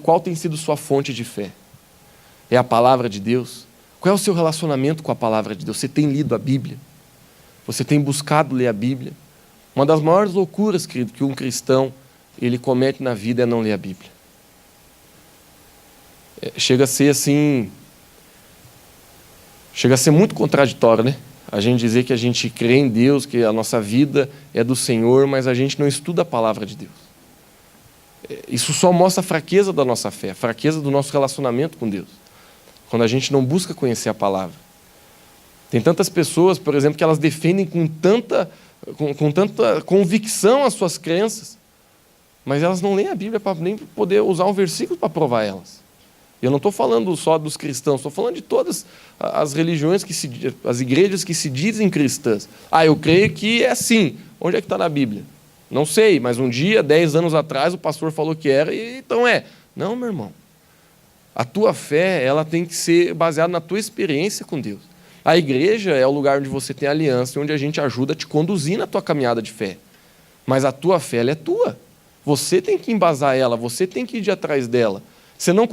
Qual tem sido sua fonte de fé? É a palavra de Deus? Qual é o seu relacionamento com a palavra de Deus? Você tem lido a Bíblia? Você tem buscado ler a Bíblia? Uma das maiores loucuras, querido, que um cristão ele comete na vida é não ler a Bíblia. Chega a ser assim... Chega a ser muito contraditório, né? A gente dizer que a gente crê em Deus, que a nossa vida é do Senhor, mas a gente não estuda a palavra de Deus. Isso só mostra a fraqueza da nossa fé, a fraqueza do nosso relacionamento com Deus. Quando a gente não busca conhecer a palavra. Tem tantas pessoas, por exemplo, que elas defendem com tanta convicção as suas crenças, mas elas não leem a Bíblia para nem poder usar um versículo para provar elas. Eu não estou falando só dos cristãos, estou falando de todas as religiões, as igrejas que se dizem cristãs. Eu creio que é assim. Onde é que está na Bíblia? Não sei, mas um dia, 10 anos atrás, o pastor falou que era, e então é. Não, meu irmão. A tua fé, ela tem que ser baseada na tua experiência com Deus. A igreja é o lugar onde você tem aliança, onde a gente ajuda a te conduzir na tua caminhada de fé. Mas a tua fé, ela é tua. Você tem que embasar ela, você tem que ir atrás dela. Senão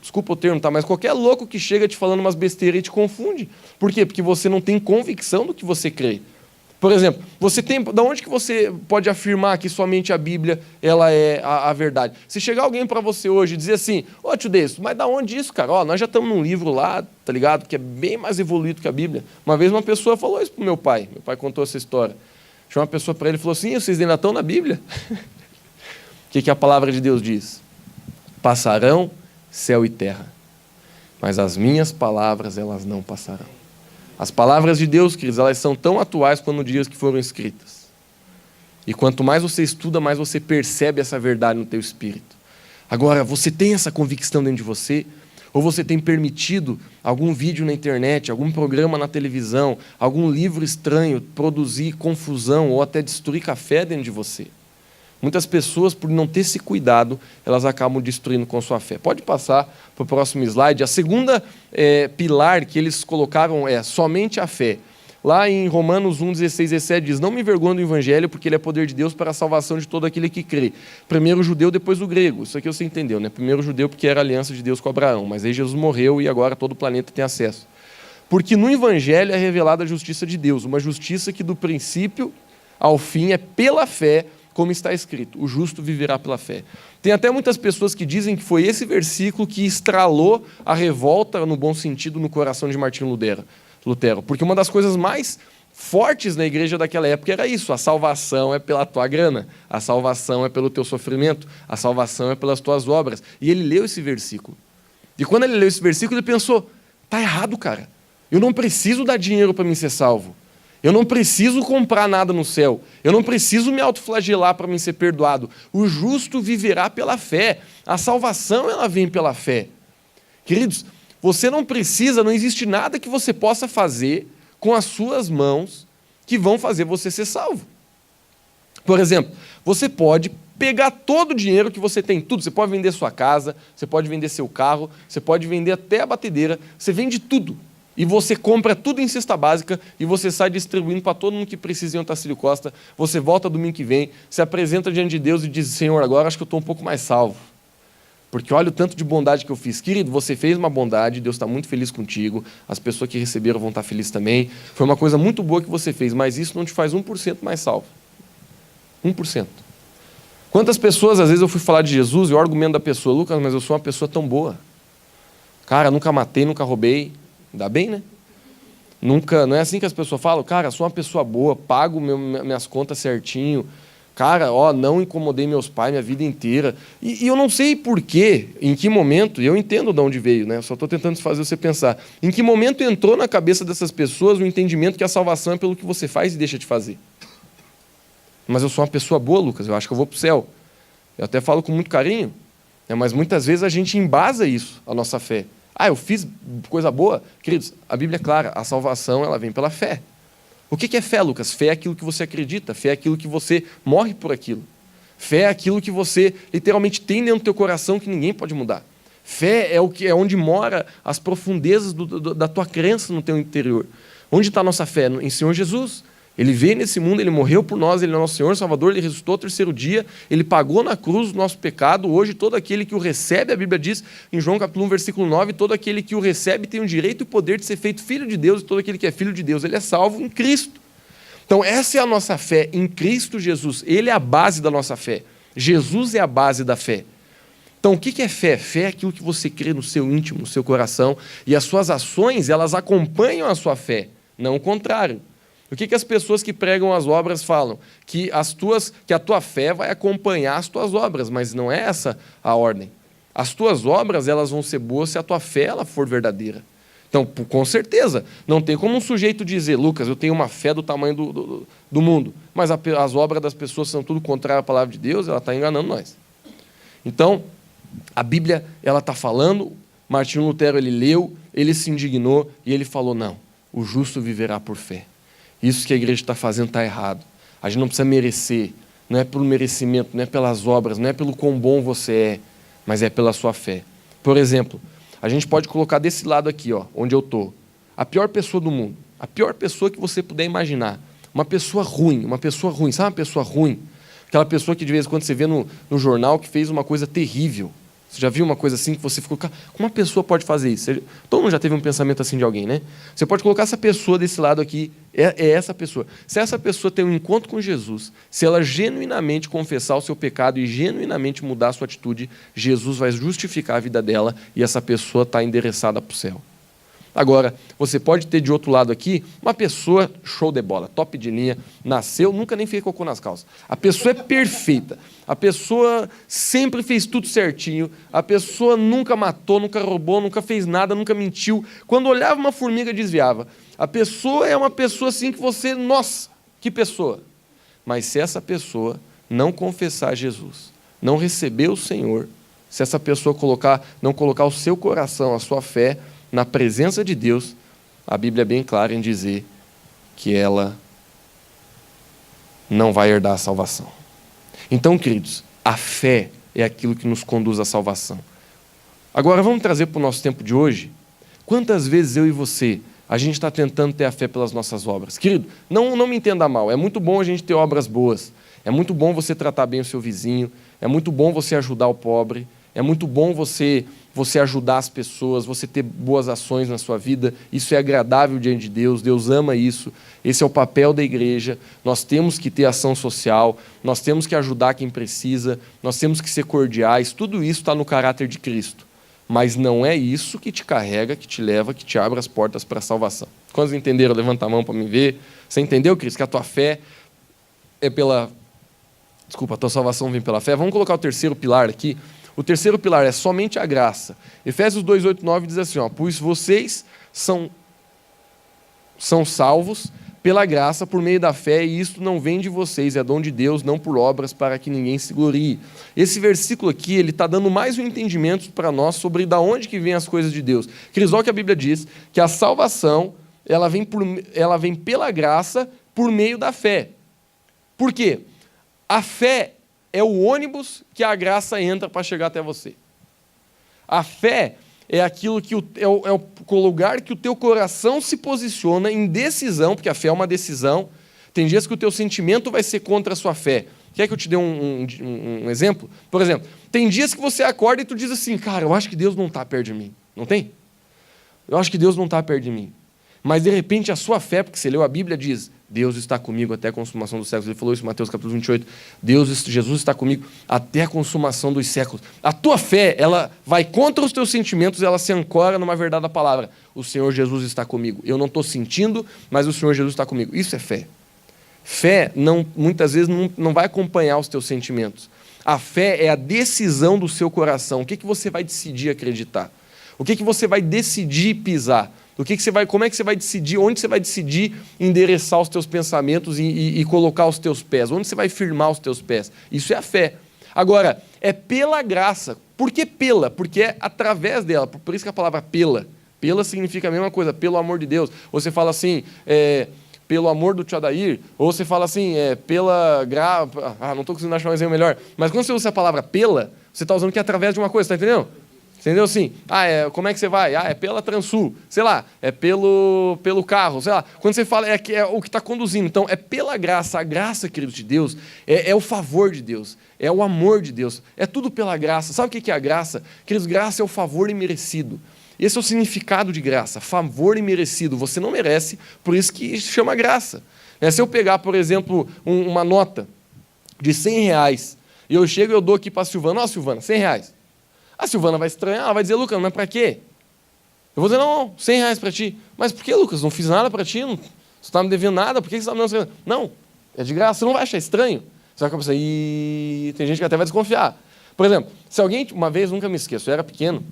desculpa o termo, tá? Mas qualquer louco que chega te falando umas besteiras e te confunde. Por quê? Porque você não tem convicção do que você crê. Por exemplo, da onde que você pode afirmar que somente a Bíblia ela é a verdade? Se chegar alguém para você hoje e dizer assim, tio Deus, mas da onde isso, cara? Nós já estamos num livro lá, tá ligado? Que é bem mais evoluído que a Bíblia. Uma vez uma pessoa falou isso pro meu pai. Meu pai contou essa história. Chamou uma pessoa para ele e falou assim, vocês ainda estão na Bíblia? O que a palavra de Deus diz? Passarão céu e terra, mas as minhas palavras, elas não passarão. As palavras de Deus, queridos, elas são tão atuais quanto nos dias que foram escritas. E quanto mais você estuda, mais você percebe essa verdade no teu espírito. Agora, você tem essa convicção dentro de você? Ou você tem permitido algum vídeo na internet, algum programa na televisão, algum livro estranho produzir confusão ou até destruir café dentro de você? Muitas pessoas, por não ter esse cuidado, elas acabam destruindo com sua fé. Pode passar para o próximo slide. A segunda pilar que eles colocaram é somente a fé. Lá em Romanos 1, 16, 17 diz, não me envergonho do evangelho, porque ele é poder de Deus para a salvação de todo aquele que crê. Primeiro o judeu, depois o grego. Isso aqui você entendeu, né? Primeiro o judeu, porque era a aliança de Deus com Abraão. Mas aí Jesus morreu e agora todo o planeta tem acesso. Porque no Evangelho é revelada a justiça de Deus, uma justiça que do princípio ao fim é pela fé, como está escrito, o justo viverá pela fé. Tem até muitas pessoas que dizem que foi esse versículo que estralou a revolta, no bom sentido, no coração de Martinho Lutero. Porque uma das coisas mais fortes na igreja daquela época era isso: a salvação é pela tua grana, a salvação é pelo teu sofrimento, a salvação é pelas tuas obras. E ele leu esse versículo. E quando ele leu esse versículo, ele pensou: tá errado, cara. Eu não preciso dar dinheiro para mim ser salvo. Eu não preciso comprar nada no céu. Eu não preciso me autoflagelar para mim ser perdoado. O justo viverá pela fé. A salvação, ela vem pela fé. Queridos, você não precisa, não existe nada que você possa fazer com as suas mãos que vão fazer você ser salvo. Por exemplo, você pode pegar todo o dinheiro que você tem, tudo. Você pode vender sua casa, você pode vender seu carro, você pode vender até a batedeira, você vende tudo. E você compra tudo em cesta básica e você sai distribuindo para todo mundo que precisa em Otacílio Costa. Você volta domingo que vem, se apresenta diante de Deus e diz: Senhor, agora acho que eu estou um pouco mais salvo. Porque olha o tanto de bondade que eu fiz. Querido, você fez uma bondade, Deus está muito feliz contigo, as pessoas que receberam vão estar felizes também. Foi uma coisa muito boa que você fez, mas isso não te faz 1% mais salvo. 1%. Quantas pessoas, às vezes eu fui falar de Jesus e o argumento da pessoa: Lucas, mas eu sou uma pessoa tão boa. Cara, nunca matei, nunca roubei. Ainda bem, né? Nunca, não é assim que as pessoas falam: cara, sou uma pessoa boa, pago minhas contas certinho, cara, não incomodei meus pais minha vida inteira. E eu não sei porquê, em que momento, e eu entendo de onde veio, né? Eu só estou tentando fazer você pensar, em que momento entrou na cabeça dessas pessoas o entendimento que a salvação é pelo que você faz e deixa de fazer. Mas eu sou uma pessoa boa, Lucas, eu acho que eu vou para o céu. Eu até falo com muito carinho, né? Mas muitas vezes a gente embasa isso, a nossa fé. Eu fiz coisa boa. Queridos, a Bíblia é clara, a salvação ela vem pela fé. O que é fé, Lucas? Fé é aquilo que você acredita, fé é aquilo que você morre por aquilo. Fé é aquilo que você literalmente tem dentro do teu coração que ninguém pode mudar. Fé é onde mora as profundezas da tua crença no teu interior. Onde está a nossa fé? Em Senhor Jesus. Ele veio nesse mundo, Ele morreu por nós, Ele é nosso Senhor, Salvador, Ele ressuscitou ao terceiro dia, Ele pagou na cruz o nosso pecado. Hoje, todo aquele que o recebe, a Bíblia diz em João capítulo 1, versículo 9, todo aquele que o recebe tem o direito e o poder de ser feito filho de Deus, e todo aquele que é filho de Deus, ele é salvo em Cristo. Então, essa é a nossa fé em Cristo Jesus. Ele é a base da nossa fé. Jesus é a base da fé. Então, o que é fé? Fé é aquilo que você crê no seu íntimo, no seu coração, e as suas ações, elas acompanham a sua fé, não o contrário. O que as pessoas que pregam as obras falam? Que a tua fé vai acompanhar as tuas obras, mas não é essa a ordem. As tuas obras, elas vão ser boas se a tua fé ela for verdadeira. Então, com certeza, não tem como um sujeito dizer: Lucas, eu tenho uma fé do tamanho do mundo, mas as obras das pessoas são tudo contrário à palavra de Deus, ela está enganando nós. Então, a Bíblia ela está falando, Martinho Lutero ele leu, ele se indignou e ele falou: não, o justo viverá por fé. Isso que a igreja está fazendo está errado. A gente não precisa merecer, não é pelo merecimento, não é pelas obras, não é pelo quão bom você é, mas é pela sua fé. Por exemplo, a gente pode colocar desse lado aqui, onde eu estou, a pior pessoa do mundo, a pior pessoa que você puder imaginar, uma pessoa ruim, sabe uma pessoa ruim? Aquela pessoa que de vez em quando você vê no jornal que fez uma coisa terrível. Você já viu uma coisa assim que você ficou... Como uma pessoa pode fazer isso? Todo mundo já teve um pensamento assim de alguém, né? Você pode colocar essa pessoa desse lado aqui, é essa pessoa. Se essa pessoa tem um encontro com Jesus, se ela genuinamente confessar o seu pecado e genuinamente mudar a sua atitude, Jesus vai justificar a vida dela e essa pessoa está endereçada para o céu. Agora, você pode ter de outro lado aqui uma pessoa show de bola, top de linha, nasceu, nunca nem fez cocô nas calças. A pessoa é perfeita, a pessoa sempre fez tudo certinho, a pessoa nunca matou, nunca roubou, nunca fez nada, nunca mentiu. Quando olhava uma formiga, desviava. A pessoa é uma pessoa assim que você, nossa, que pessoa. Mas se essa pessoa não confessar Jesus, não receber o Senhor, se essa pessoa não colocar o seu coração, a sua fé, na presença de Deus, a Bíblia é bem clara em dizer que ela não vai herdar a salvação. Então, queridos, a fé é aquilo que nos conduz à salvação. Agora, vamos trazer para o nosso tempo de hoje. Quantas vezes eu e você, a gente está tentando ter a fé pelas nossas obras? Querido, não me entenda mal, é muito bom a gente ter obras boas, é muito bom você tratar bem o seu vizinho, é muito bom você ajudar o pobre, é muito bom você você ajudar as pessoas, você ter boas ações na sua vida. Isso é agradável diante de Deus, Deus ama isso. Esse é o papel da igreja. Nós temos que ter ação social, nós temos que ajudar quem precisa, nós temos que ser cordiais. Tudo isso está no caráter de Cristo. Mas não é isso que te carrega, que te leva, que te abre as portas para a salvação. Quantos entenderam? Levanta a mão para me ver. Você entendeu, Cristo, que a tua fé é pela... Desculpa, a tua salvação vem pela fé. Vamos colocar o terceiro pilar aqui. O terceiro pilar é somente a graça. Efésios 2, 8, 9 diz assim, pois vocês são salvos pela graça, por meio da fé, e isto não vem de vocês, é dom de Deus, não por obras, para que ninguém se glorie. Esse versículo aqui, ele está dando mais um entendimento para nós sobre de onde que vem as coisas de Deus. Queridos, olha o que a Bíblia diz, que a salvação, ela vem pela graça, por meio da fé. Por quê? A fé é o ônibus que a graça entra para chegar até você. A fé é aquilo que é o lugar que o teu coração se posiciona em decisão, porque a fé é uma decisão. Tem dias que o teu sentimento vai ser contra a sua fé. Quer que eu te dê um exemplo? Por exemplo, tem dias que você acorda e tu diz assim, cara, eu acho que Deus não está perto de mim. Não tem? Eu acho que Deus não está perto de mim. Mas, de repente, a sua fé, porque você leu a Bíblia, diz, Deus está comigo até a consumação dos séculos. Ele falou isso em Mateus capítulo 28. Jesus está comigo até a consumação dos séculos. A tua fé, ela vai contra os teus sentimentos, ela se ancora numa verdade da palavra. O Senhor Jesus está comigo. Eu não estou sentindo, mas o Senhor Jesus está comigo. Isso é fé. Fé, muitas vezes, não vai acompanhar os teus sentimentos. A fé é a decisão do seu coração. O que você vai decidir acreditar? O que você vai decidir pisar? Como é que você vai decidir, onde você vai decidir endereçar os teus pensamentos e colocar os teus pés? Onde você vai firmar os teus pés? Isso é a fé. Agora, é pela graça. Por que pela? Porque é através dela. Por isso que a palavra pela. Pela significa a mesma coisa, pelo amor de Deus. Ou você fala assim, pelo amor do tio Adair. Ou você fala assim, pela graça. Não estou conseguindo achar um exemplo melhor. Mas quando você usa a palavra pela, você está usando que é através de uma coisa, está entendendo? Entendeu assim? Como é que você vai? É pela Transul, sei lá, é pelo carro, sei lá. Quando você fala, é o que está conduzindo. Então, é pela graça. A graça, queridos, de Deus, é o favor de Deus, é o amor de Deus. É tudo pela graça. Sabe o que é a graça? Queridos, graça é o favor imerecido. Esse é o significado de graça, favor imerecido. Você não merece, por isso que se chama graça. Se eu pegar, por exemplo, uma nota de R$100, e eu chego e eu dou aqui para a Silvana, Silvana, R$100. A Silvana vai estranhar, ela vai dizer, Lucas, mas para quê? Eu vou dizer, não, R$100 para ti. Mas por que, Lucas? Não fiz nada para ti, você está me devendo nada, por que você está me dando? Não, é de graça, você não vai achar estranho. Você vai começar, tem gente que até vai desconfiar. Por exemplo, se alguém, uma vez, nunca me esqueço, eu era pequeno,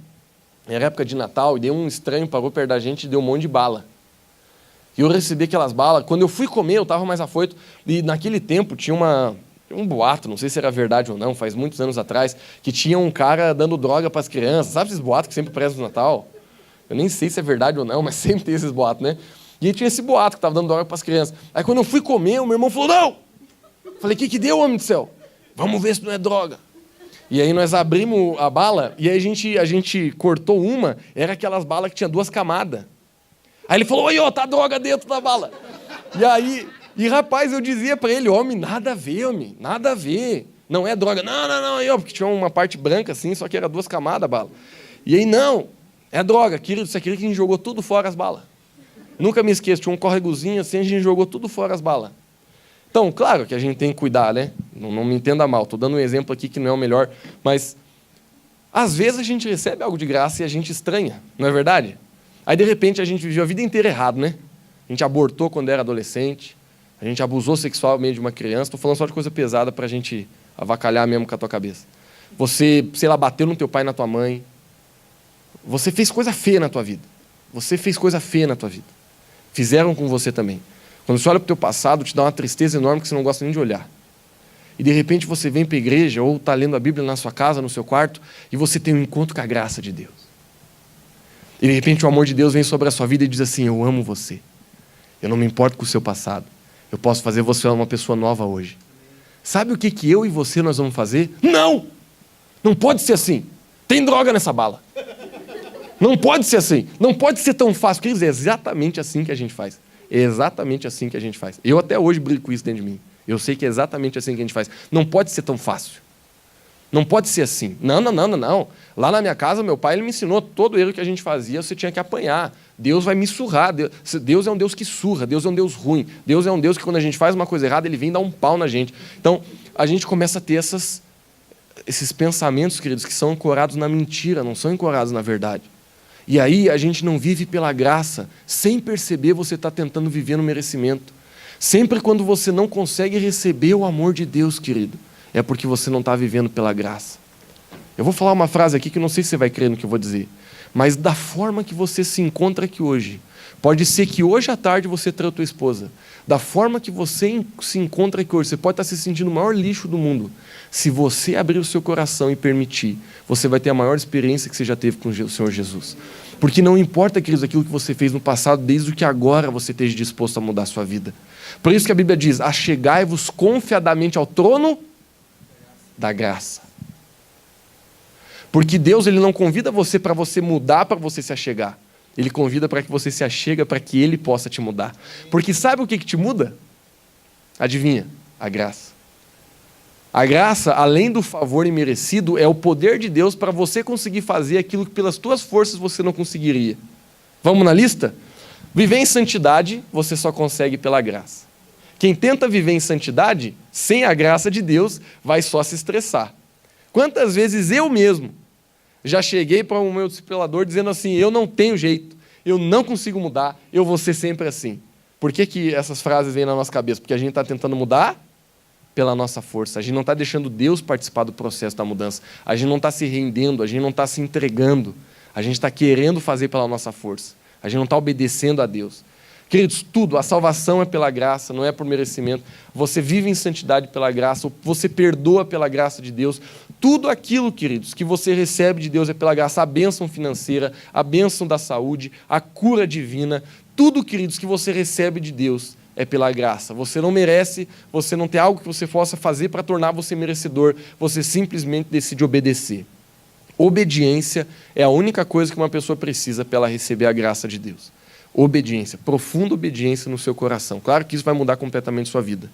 era época de Natal, e deu um estranho, parou perto da gente e deu um monte de bala. E eu recebi aquelas balas, quando eu fui comer, eu estava mais afoito, e naquele tempo tinha um boato, não sei se era verdade ou não, faz muitos anos atrás, que tinha um cara dando droga para as crianças. Sabe esses boatos que sempre prestam no Natal? Eu nem sei se é verdade ou não, mas sempre tem esses boatos, né? E aí tinha esse boato que estava dando droga para as crianças. Aí quando eu fui comer, o meu irmão falou, não! Falei, o que deu, homem do céu? Vamos ver se não é droga. E aí nós abrimos a bala, e aí a gente cortou uma, era aquelas balas que tinha 2 camadas. Aí ele falou, aí, tá droga dentro da bala. E aí... rapaz, eu dizia para ele, homem, nada a ver, homem, nada a ver. Não é droga. Não, porque tinha uma parte branca assim, só que era 2 camadas a bala. E aí, não, é droga. Isso aqui que a gente jogou tudo fora as balas. Nunca me esqueço, tinha um córregozinho assim, a gente jogou tudo fora as balas. Então, claro que a gente tem que cuidar, né? Não me entenda mal, estou dando um exemplo aqui que não é o melhor, mas às vezes a gente recebe algo de graça e a gente estranha, não é verdade? Aí, de repente, a gente viveu a vida inteira errado, né? A gente abortou quando era adolescente, a gente abusou sexualmente de uma criança. Estou falando só de coisa pesada para a gente avacalhar mesmo com a tua cabeça. Você, sei lá, bateu no teu pai e na tua mãe. Você fez coisa feia na tua vida. Você fez coisa feia na tua vida. Fizeram com você também. Quando você olha para o teu passado, te dá uma tristeza enorme que você não gosta nem de olhar. E de repente você vem para a igreja ou está lendo a Bíblia na sua casa, no seu quarto, e você tem um encontro com a graça de Deus. E de repente o amor de Deus vem sobre a sua vida e diz assim, eu amo você. Eu não me importo com o seu passado. Eu posso fazer você uma pessoa nova hoje. Sabe o que eu e você nós vamos fazer? Não! Não pode ser assim. Tem droga nessa bala. Não pode ser assim. Não pode ser tão fácil. Quer dizer, é exatamente assim que a gente faz. É exatamente assim que a gente faz. Eu até hoje brigo com isso dentro de mim. Eu sei que é exatamente assim que a gente faz. Não pode ser tão fácil. Não pode ser assim. Não. Lá na minha casa, meu pai ele me ensinou todo erro que a gente fazia, você tinha que apanhar. Deus vai me surrar. Deus é um Deus que surra, Deus é um Deus ruim. Deus é um Deus que quando a gente faz uma coisa errada, ele vem dar um pau na gente. Então, a gente começa a ter esses pensamentos, queridos, que são ancorados na mentira, não são ancorados na verdade. E aí a gente não vive pela graça. Sem perceber, você está tentando viver no merecimento. Sempre quando você não consegue receber o amor de Deus, querido, é porque você não está vivendo pela graça. Eu vou falar uma frase aqui que não sei se você vai crer no que eu vou dizer, mas da forma que você se encontra aqui hoje, pode ser que hoje à tarde você traiu a tua esposa. Da forma que você se encontra aqui hoje, você pode estar se sentindo o maior lixo do mundo. Se você abrir o seu coração e permitir, você vai ter a maior experiência que você já teve com o Senhor Jesus. Porque não importa, queridos, aquilo que você fez no passado, desde o que agora você esteja disposto a mudar a sua vida. Por isso que a Bíblia diz, achegai-vos confiadamente ao trono da graça. Porque Deus ele não convida você para você mudar, para você se achegar. Ele convida para que você se achega, para que Ele possa te mudar. Porque sabe o que te muda? Adivinha? A graça. A graça, além do favor imerecido, é o poder de Deus para você conseguir fazer aquilo que pelas tuas forças você não conseguiria. Vamos na lista? Viver em santidade, você só consegue pela graça. Quem tenta viver em santidade, sem a graça de Deus, vai só se estressar. Quantas vezes eu mesmo já cheguei para o meu discipulador dizendo assim, eu não tenho jeito, eu não consigo mudar, eu vou ser sempre assim. Por que essas frases vêm na nossa cabeça? Porque a gente está tentando mudar pela nossa força, a gente não está deixando Deus participar do processo da mudança, a gente não está se rendendo, a gente não está se entregando, a gente está querendo fazer pela nossa força, a gente não está obedecendo a Deus. Queridos, tudo, a salvação é pela graça, não é por merecimento. Você vive em santidade pela graça, você perdoa pela graça de Deus. Tudo aquilo, queridos, que você recebe de Deus é pela graça. A bênção financeira, a bênção da saúde, a cura divina. Tudo, queridos, que você recebe de Deus é pela graça. Você não merece, você não tem algo que você possa fazer para tornar você merecedor. Você simplesmente decide obedecer. Obediência é a única coisa que uma pessoa precisa para ela receber a graça de Deus. Obediência, profunda obediência no seu coração. Claro que isso vai mudar completamente a sua vida.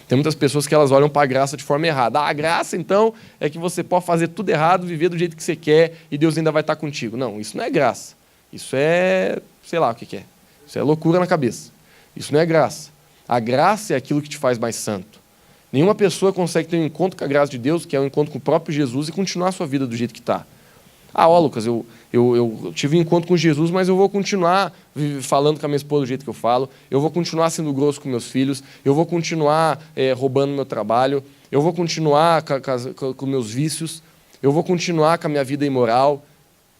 Tem muitas pessoas que elas olham para a graça de forma errada. A graça, então, é que você pode fazer tudo errado, viver do jeito que você quer e Deus ainda vai estar contigo. Não, isso não é graça. Isso é, sei lá o que é. Isso é loucura na cabeça. Isso não é graça. A graça é aquilo que te faz mais santo. Nenhuma pessoa consegue ter um encontro com a graça de Deus, que é um encontro com o próprio Jesus, e continuar a sua vida do jeito que está. Lucas, eu tive um encontro com Jesus, mas eu vou continuar falando com a minha esposa do jeito que eu falo, eu vou continuar sendo grosso com meus filhos, eu vou continuar roubando meu trabalho, eu vou continuar com meus vícios, eu vou continuar com a minha vida imoral.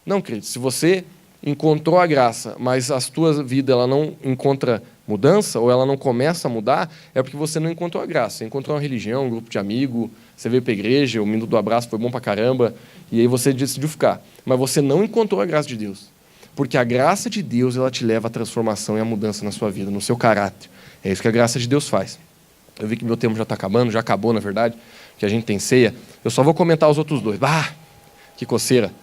Não, querido, se você encontrou a graça, mas a tua vida ela não encontra mudança, ou ela não começa a mudar, é porque você não encontrou a graça. Você encontrou uma religião, um grupo de amigos, você veio para a igreja, o minuto do abraço foi bom para caramba, e aí você decidiu ficar. Mas você não encontrou a graça de Deus. Porque a graça de Deus ela te leva à transformação e à mudança na sua vida, no seu caráter. É isso que a graça de Deus faz. Eu vi que meu tempo já está acabando, já acabou, na verdade, que a gente tem ceia. Eu só vou comentar os outros dois. Que coceira.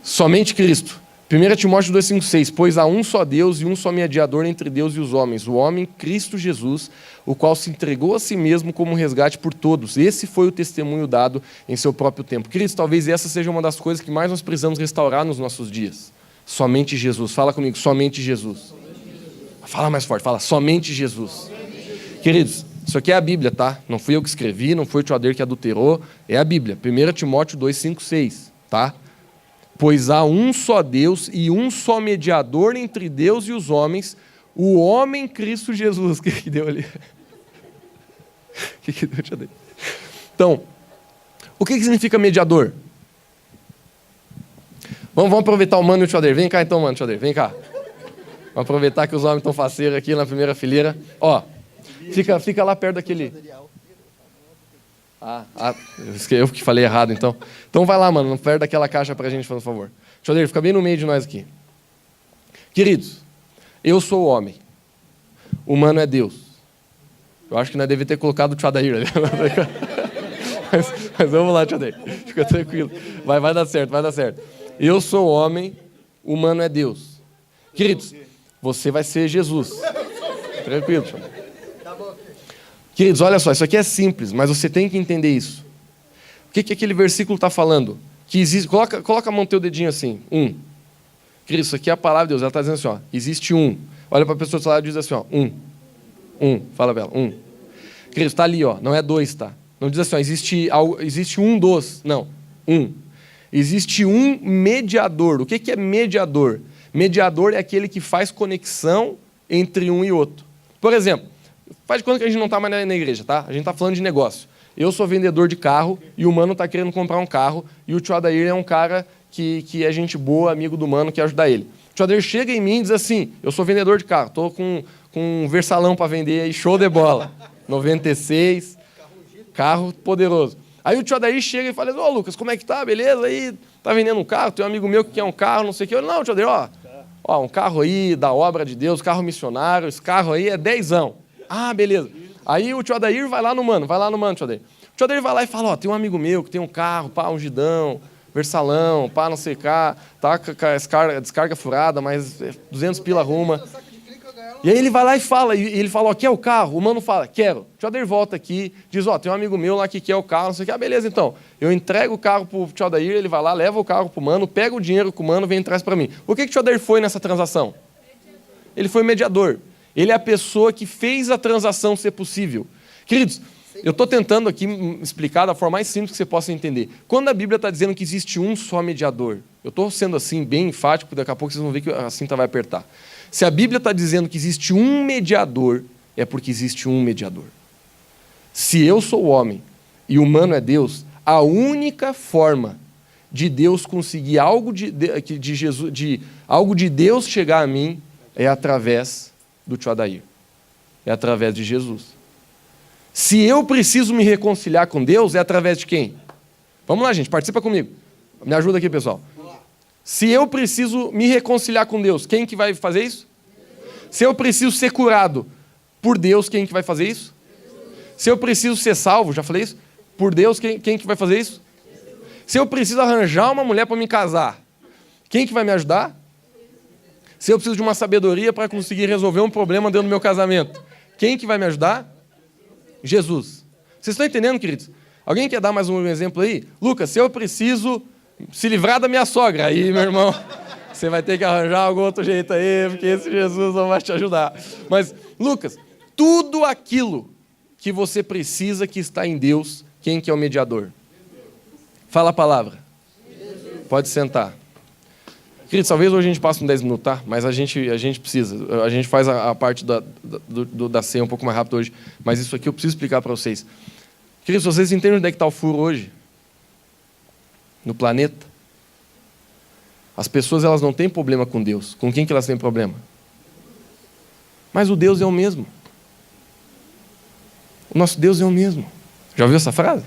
Somente Cristo. 1 Timóteo 2,5,6, pois há um só Deus e um só mediador entre Deus e os homens, o homem Cristo Jesus, o qual se entregou a si mesmo como um resgate por todos. Esse foi o testemunho dado em seu próprio tempo. Cristo, talvez essa seja uma das coisas que mais nós precisamos restaurar nos nossos dias. Somente Jesus. Fala comigo, somente Jesus. Fala mais forte, fala, somente Jesus. Queridos, isso aqui é a Bíblia, tá? Não fui eu que escrevi, não foi o tio Ader que adulterou, é a Bíblia. 1 Timóteo 2,5,6, tá? Pois há um só Deus e um só mediador entre Deus e os homens, o homem Cristo Jesus. O que deu ali? O que deu, tio Ader? Então, o que significa mediador? Vamos aproveitar o mano e o tio Ader. Vem cá então, mano, tio Ader, vem cá. Vamos aproveitar que os homens estão faceiros aqui na primeira fileira. Ó, fica lá perto daquele... eu que falei errado, então. Então vai lá, mano, perto daquela caixa pra gente, por favor. Tio Ader, fica bem no meio de nós aqui. Queridos, eu sou o homem. O humano é Deus. Eu acho que nós devemos ter colocado o tio Adair ali. Mas vamos lá, tio Ader. Fica tranquilo. Vai dar certo, vai dar certo. Eu sou o homem, o humano é Deus. Queridos, você vai ser Jesus. Tranquilo, tio Ader. Queridos, olha só, isso aqui é simples, mas você tem que entender isso. O que aquele versículo está falando? Que existe, coloca a mão no teu dedinho assim, um. Querido, isso aqui é a palavra de Deus, ela está dizendo assim, ó, existe um. Olha para a pessoa do seu lado e diz assim, ó, um. Fala para ela, um. Querido, está ali, ó, não é dois, tá? Não diz assim, ó, existe um dos, não, um. Existe um mediador. O que é mediador? Mediador é aquele que faz conexão entre um e outro. Por exemplo, faz de conta que a gente não está mais na igreja, tá? A gente está falando de negócio. Eu sou vendedor de carro e o mano está querendo comprar um carro e o tio Adair é um cara que é gente boa, amigo do mano, que ajuda ele. O tio Adair chega em mim e diz assim, eu sou vendedor de carro, estou com um Versalão para vender aí, show de bola. 96, carro poderoso. Aí o tio Adair chega e fala, ô Lucas, como é que tá? Beleza? Aí tá vendendo um carro, tem um amigo meu que quer um carro, não sei o quê. Eu, não, tio Adair, ó, um carro aí da obra de Deus, carro missionário, esse carro aí é 10ão. Ah, beleza. Aí o tio Adair vai lá no mano, tio Adair. O tio Adair vai lá e fala, ó, tem um amigo meu que tem um carro, pá, ungidão, Versalão, pá, não sei o cá, tá com a descarga furada, mas 200 pila arruma. E aí ele vai lá e fala, ele fala, ó, quer o carro? O mano fala, quero. O tio Adair volta aqui, diz, ó, tem um amigo meu lá que quer o carro, não sei o que. Ah, beleza, então. Eu entrego o carro pro tio Adair, ele vai lá, leva o carro pro mano, pega o dinheiro com o mano, vem e traz para mim. O que o tio Adair foi nessa transação? Ele foi mediador. Ele é a pessoa que fez a transação ser possível. Queridos, eu estou tentando aqui explicar da forma mais simples que você possa entender. Quando a Bíblia está dizendo que existe um só mediador, eu estou sendo assim bem enfático, daqui a pouco vocês vão ver que a cinta vai apertar. Se a Bíblia está dizendo que existe um mediador, é porque existe um mediador. Se eu sou o homem e o humano é Deus, a única forma de Deus conseguir algo algo de Deus chegar a mim é através do tio Adair. É através de Jesus. Se eu preciso me reconciliar com Deus, é através de quem? Vamos lá, gente, participa comigo. Me ajuda aqui, pessoal. Se eu preciso me reconciliar com Deus, quem que vai fazer isso? Se eu preciso ser curado por Deus, quem que vai fazer isso? Se eu preciso ser salvo, já falei isso? Por Deus, quem que vai fazer isso? Se eu preciso arranjar uma mulher para me casar, quem que vai me ajudar? Se eu preciso de uma sabedoria para conseguir resolver um problema dentro do meu casamento, quem que vai me ajudar? Jesus. Vocês estão entendendo, queridos? Alguém quer dar mais um exemplo aí? Lucas, se eu preciso se livrar da minha sogra, aí, meu irmão, você vai ter que arranjar algum outro jeito aí, porque esse Jesus não vai te ajudar. Mas, Lucas, tudo aquilo que você precisa que está em Deus, quem que é o mediador? Fala a palavra. Pode sentar. Queridos, talvez hoje a gente passe uns 10 minutos, tá? Mas a gente precisa. A gente faz a parte da ceia um pouco mais rápido hoje. Mas isso aqui eu preciso explicar para vocês. Queridos, vocês entendem onde é que está o furo hoje? No planeta. As pessoas, elas não têm problema com Deus. Com quem que elas têm problema? Mas o Deus é o mesmo. O nosso Deus é o mesmo. Já ouviu essa frase?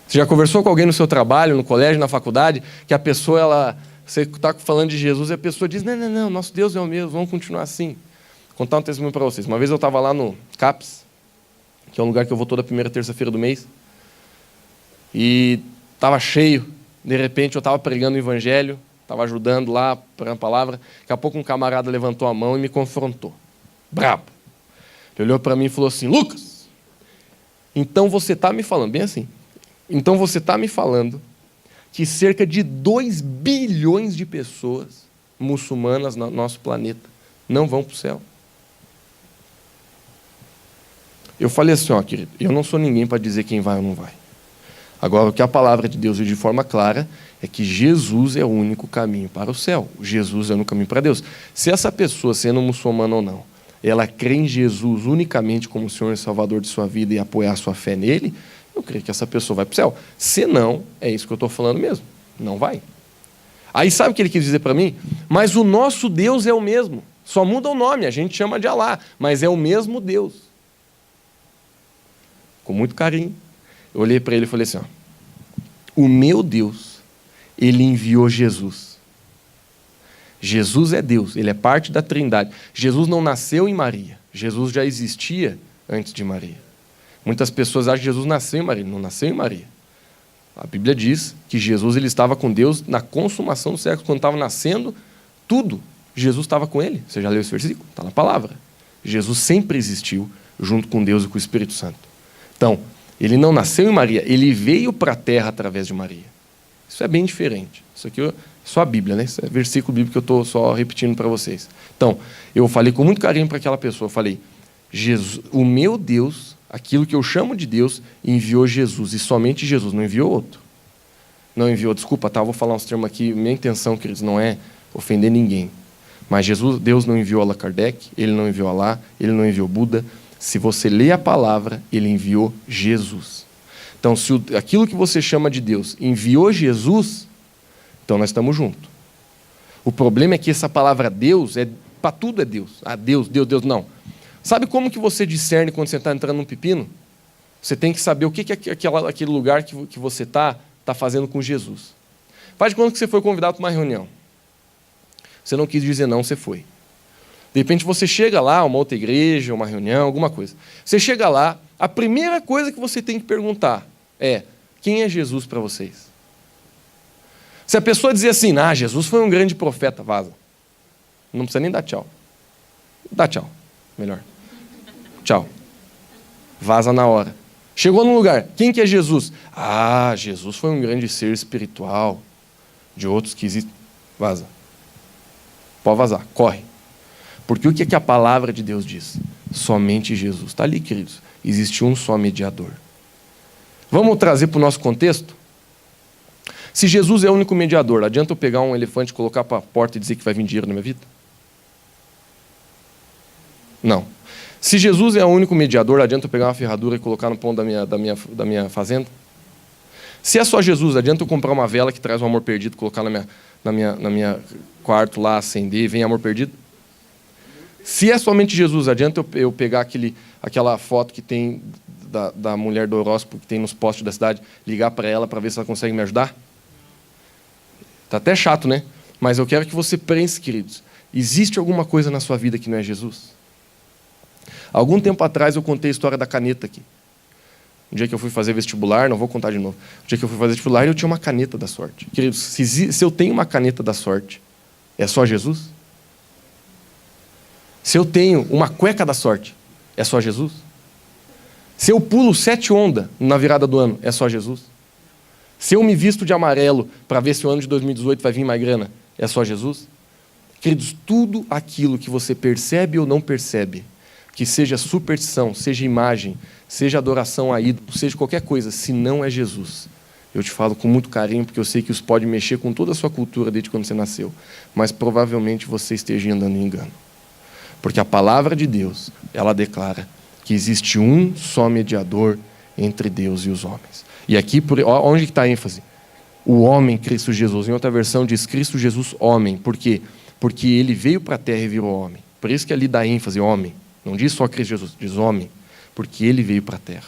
Você já conversou com alguém no seu trabalho, no colégio, na faculdade, que a pessoa, você está falando de Jesus e a pessoa diz, não, nosso Deus é o mesmo, vamos continuar assim. Vou contar um testemunho para vocês. Uma vez eu estava lá no CAPS, que é um lugar que eu vou toda primeira terça-feira do mês, e estava cheio. De repente eu estava pregando o evangelho, estava ajudando lá para a palavra. Daqui a pouco um camarada levantou a mão e me confrontou. Brabo. Ele olhou para mim e falou assim, Lucas, então você está me falando, bem assim, então você está me falando que cerca de 2 bilhões de pessoas muçulmanas no nosso planeta não vão para o céu? Eu falei assim, ó, querido, eu não sou ninguém para dizer quem vai ou não vai. Agora, o que a palavra de Deus diz de forma clara é que Jesus é o único caminho para o céu. Jesus é o único caminho para Deus. Se essa pessoa, sendo muçulmana ou não, ela crê em Jesus unicamente como o Senhor e Salvador de sua vida e apoiar a sua fé nele, eu creio que essa pessoa vai para o céu. Se não, é isso que eu estou falando mesmo. Não vai. Aí sabe o que ele quis dizer para mim? Mas o nosso Deus é o mesmo. Só muda o nome, a gente chama de Alá, mas é o mesmo Deus. Com muito carinho. Eu olhei para ele e falei assim, ó, o meu Deus, ele enviou Jesus. Jesus é Deus, ele é parte da Trindade. Jesus não nasceu em Maria, Jesus já existia antes de Maria. Muitas pessoas acham que Jesus nasceu em Maria, não nasceu em Maria. A Bíblia diz que Jesus ele estava com Deus na consumação do século, quando estava nascendo tudo. Jesus estava com ele. Você já leu esse versículo? Está na palavra. Jesus sempre existiu junto com Deus e com o Espírito Santo. Então, Ele não nasceu em Maria, ele veio para a terra através de Maria. Isso é bem diferente. Isso aqui é só a Bíblia, né? Isso é versículo bíblico que eu estou só repetindo para vocês. Então, eu falei com muito carinho para aquela pessoa. Eu falei, Jesus, o meu Deus, aquilo que eu chamo de Deus, enviou Jesus. E somente Jesus, não enviou outro. Não enviou, desculpa, tá? Eu vou falar uns termos aqui. Minha intenção, queridos, não é ofender ninguém. Mas Jesus, Deus não enviou Allan Kardec, Ele não enviou Alá, Ele não enviou Buda. Se você lê a palavra, Ele enviou Jesus. Então, se aquilo que você chama de Deus enviou Jesus, então nós estamos juntos. O problema é que essa palavra Deus, para tudo é Deus. Ah, Deus, Deus, Deus, não. Sabe como que você discerne quando você está entrando num pepino? Você tem que saber o que aquele lugar que você está fazendo com Jesus. Faz de conta que você foi convidado para uma reunião. Você não quis dizer não, você foi. De repente você chega lá, uma outra igreja, uma reunião, alguma coisa. Você chega lá, a primeira coisa que você tem que perguntar é: quem é Jesus para vocês? Se a pessoa dizer assim, Jesus foi um grande profeta, vaza. Não precisa nem dar tchau. Dá tchau, melhor. Tchau. Vaza na hora. Chegou num lugar, quem que é Jesus? Jesus foi um grande ser espiritual, de outros que existem. Vaza. Pode vazar, corre. Porque o que a palavra de Deus diz? Somente Jesus. Está ali, queridos. Existe um só mediador. Vamos trazer para o nosso contexto? Se Jesus é o único mediador, adianta eu pegar um elefante, colocar para a porta e dizer que vai vir dinheiro na minha vida? Não. Se Jesus é o único mediador, adianta eu pegar uma ferradura e colocar no pão da minha fazenda? Se é só Jesus, adianta eu comprar uma vela que traz o amor perdido, colocar na minha quarto lá, acender e vem amor perdido? Se é somente Jesus, adianta eu pegar aquela foto que tem da mulher do horóscopo que tem nos postes da cidade, ligar para ela para ver se ela consegue me ajudar? Está até chato, né? Mas eu quero que você pense, queridos. Existe alguma coisa na sua vida que não é Jesus? Algum tempo atrás eu contei a história da caneta aqui. Um dia que eu fui fazer vestibular, não vou contar de novo. Um dia que eu fui fazer vestibular, eu tinha uma caneta da sorte. Queridos, se eu tenho uma caneta da sorte, é só Jesus? Se eu tenho uma cueca da sorte, é só Jesus? Se eu pulo 7 ondas na virada do ano, é só Jesus? Se eu me visto de amarelo para ver se o ano de 2018 vai vir mais grana, é só Jesus? Queridos, tudo aquilo que você percebe ou não percebe, que seja superstição, seja imagem, seja adoração a ídolo, seja qualquer coisa, se não é Jesus, eu te falo com muito carinho, porque eu sei que isso pode mexer com toda a sua cultura desde quando você nasceu, mas provavelmente você esteja andando em engano. Porque a palavra de Deus, ela declara que existe um só mediador entre Deus e os homens. E aqui, onde está a ênfase? O homem, Cristo Jesus. Em outra versão diz Cristo Jesus, homem. Por quê? Porque ele veio para a terra e virou homem. Por isso que ali dá ênfase, homem. Não diz só Cristo Jesus, diz homem. Porque ele veio para a terra.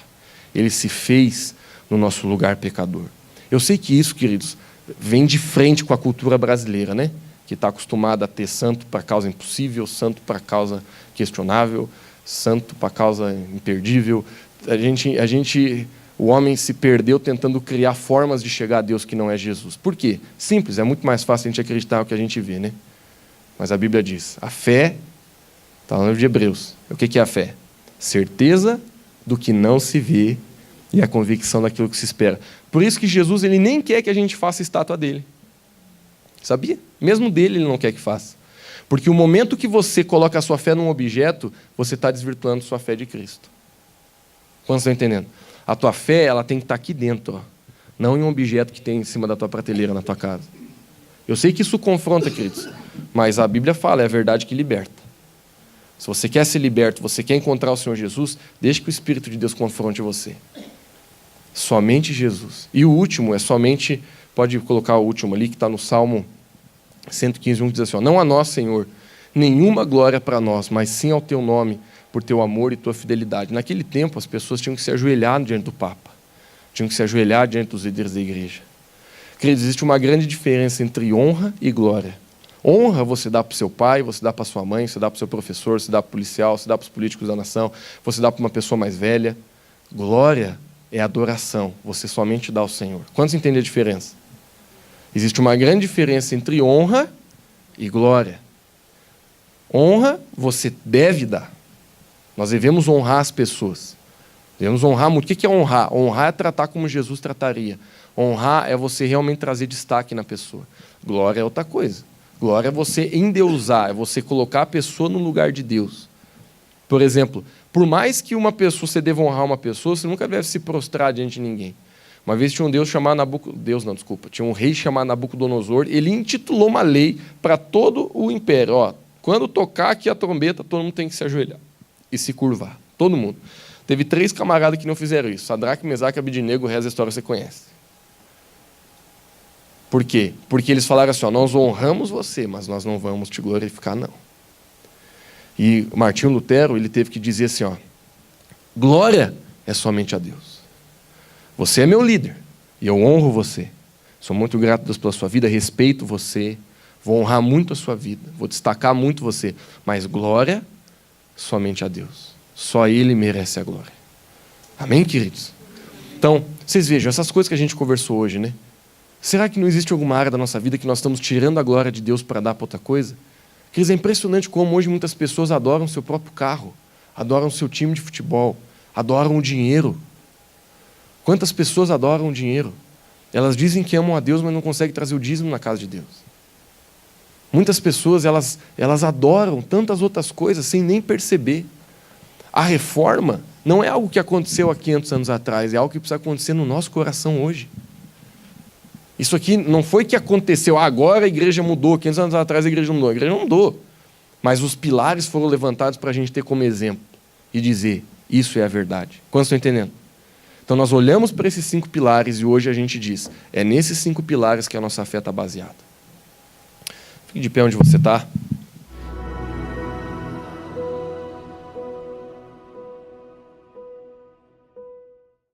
Ele se fez no nosso lugar pecador. Eu sei que isso, queridos, vem de frente com a cultura brasileira, né? Que está acostumada a ter santo para causa impossível, santo para causa questionável, santo para causa imperdível. O homem se perdeu tentando criar formas de chegar a Deus que não é Jesus. Por quê? Simples, é muito mais fácil a gente acreditar no que a gente vê, né? Mas a Bíblia diz, a fé, está no livro de Hebreus. O que é a fé? Certeza do que não se vê e a convicção daquilo que se espera. Por isso que Jesus ele nem quer que a gente faça a estátua dele. Sabia? Mesmo dele ele não quer que faça. Porque o momento que você coloca a sua fé num objeto, você está desvirtuando sua fé de Cristo. Quando você está entendendo? A tua fé ela tem que estar aqui dentro, ó, não em um objeto que tem em cima da tua prateleira na tua casa. Eu sei que isso confronta, queridos, mas a Bíblia fala, é a verdade que liberta. Se você quer ser liberto, você quer encontrar o Senhor Jesus, deixe que o Espírito de Deus confronte você. Somente Jesus. E o último é somente, pode colocar o último ali, que está no Salmo 115:1, que diz assim, ó, não a nós, Senhor, nenhuma glória para nós, mas sim ao teu nome, por teu amor e tua fidelidade. Naquele tempo, as pessoas tinham que se ajoelhar diante do Papa, tinham que se ajoelhar diante dos líderes da igreja. Queridos, existe uma grande diferença entre honra e glória. Honra você dá para o seu pai, você dá para sua mãe, você dá para o seu professor, você dá para o policial, você dá para os políticos da nação, você dá para uma pessoa mais velha. Glória é adoração, você somente dá ao Senhor. Quantos entendem a diferença? Existe uma grande diferença entre honra e glória. Honra você deve dar. Nós devemos honrar as pessoas. Devemos honrar muito. O que é honrar? Honrar é tratar como Jesus trataria. Honrar é você realmente trazer destaque na pessoa. Glória é outra coisa. Glória é você endeusar, é você colocar a pessoa no lugar de Deus. Por exemplo, por mais que uma pessoa, você deva honrar uma pessoa, você nunca deve se prostrar diante de ninguém. Uma vez tinha um tinha um rei chamado Nabucodonosor, ele intitulou uma lei para todo o império. Ó, quando tocar aqui a trombeta, todo mundo tem que se ajoelhar e se curvar. Todo mundo. Teve 3 camaradas que não fizeram isso. Sadraque, Mesaque e Abednego, o resto da história você conhece. Por quê? Porque eles falaram assim, ó, nós honramos você, mas nós não vamos te glorificar, não. E Martinho Lutero, ele teve que dizer assim, ó, glória é somente a Deus. Você é meu líder, e eu honro você. Sou muito grato a Deus pela sua vida, respeito você, vou honrar muito a sua vida, vou destacar muito você, mas glória somente a Deus. Só Ele merece a glória. Amém, queridos? Então, vocês vejam, essas coisas que a gente conversou hoje, né? Será que não existe alguma área da nossa vida que nós estamos tirando a glória de Deus para dar para outra coisa? Queridos, é impressionante como hoje muitas pessoas adoram seu próprio carro, adoram seu time de futebol, adoram o dinheiro. Quantas pessoas adoram o dinheiro? Elas dizem que amam a Deus, mas não conseguem trazer o dízimo na casa de Deus. Muitas pessoas, elas adoram tantas outras coisas sem nem perceber. A reforma não é algo que aconteceu há 500 anos atrás, é algo que precisa acontecer no nosso coração hoje. Isso aqui não foi que aconteceu, agora a igreja mudou, 500 anos atrás a igreja não mudou. A igreja não mudou. Mas os pilares foram levantados para a gente ter como exemplo e dizer, isso é a verdade. Quantos estão entendendo? Então nós olhamos para esses 5 pilares e hoje a gente diz, é nesses 5 pilares que a nossa fé está baseada. Fique de pé onde você está.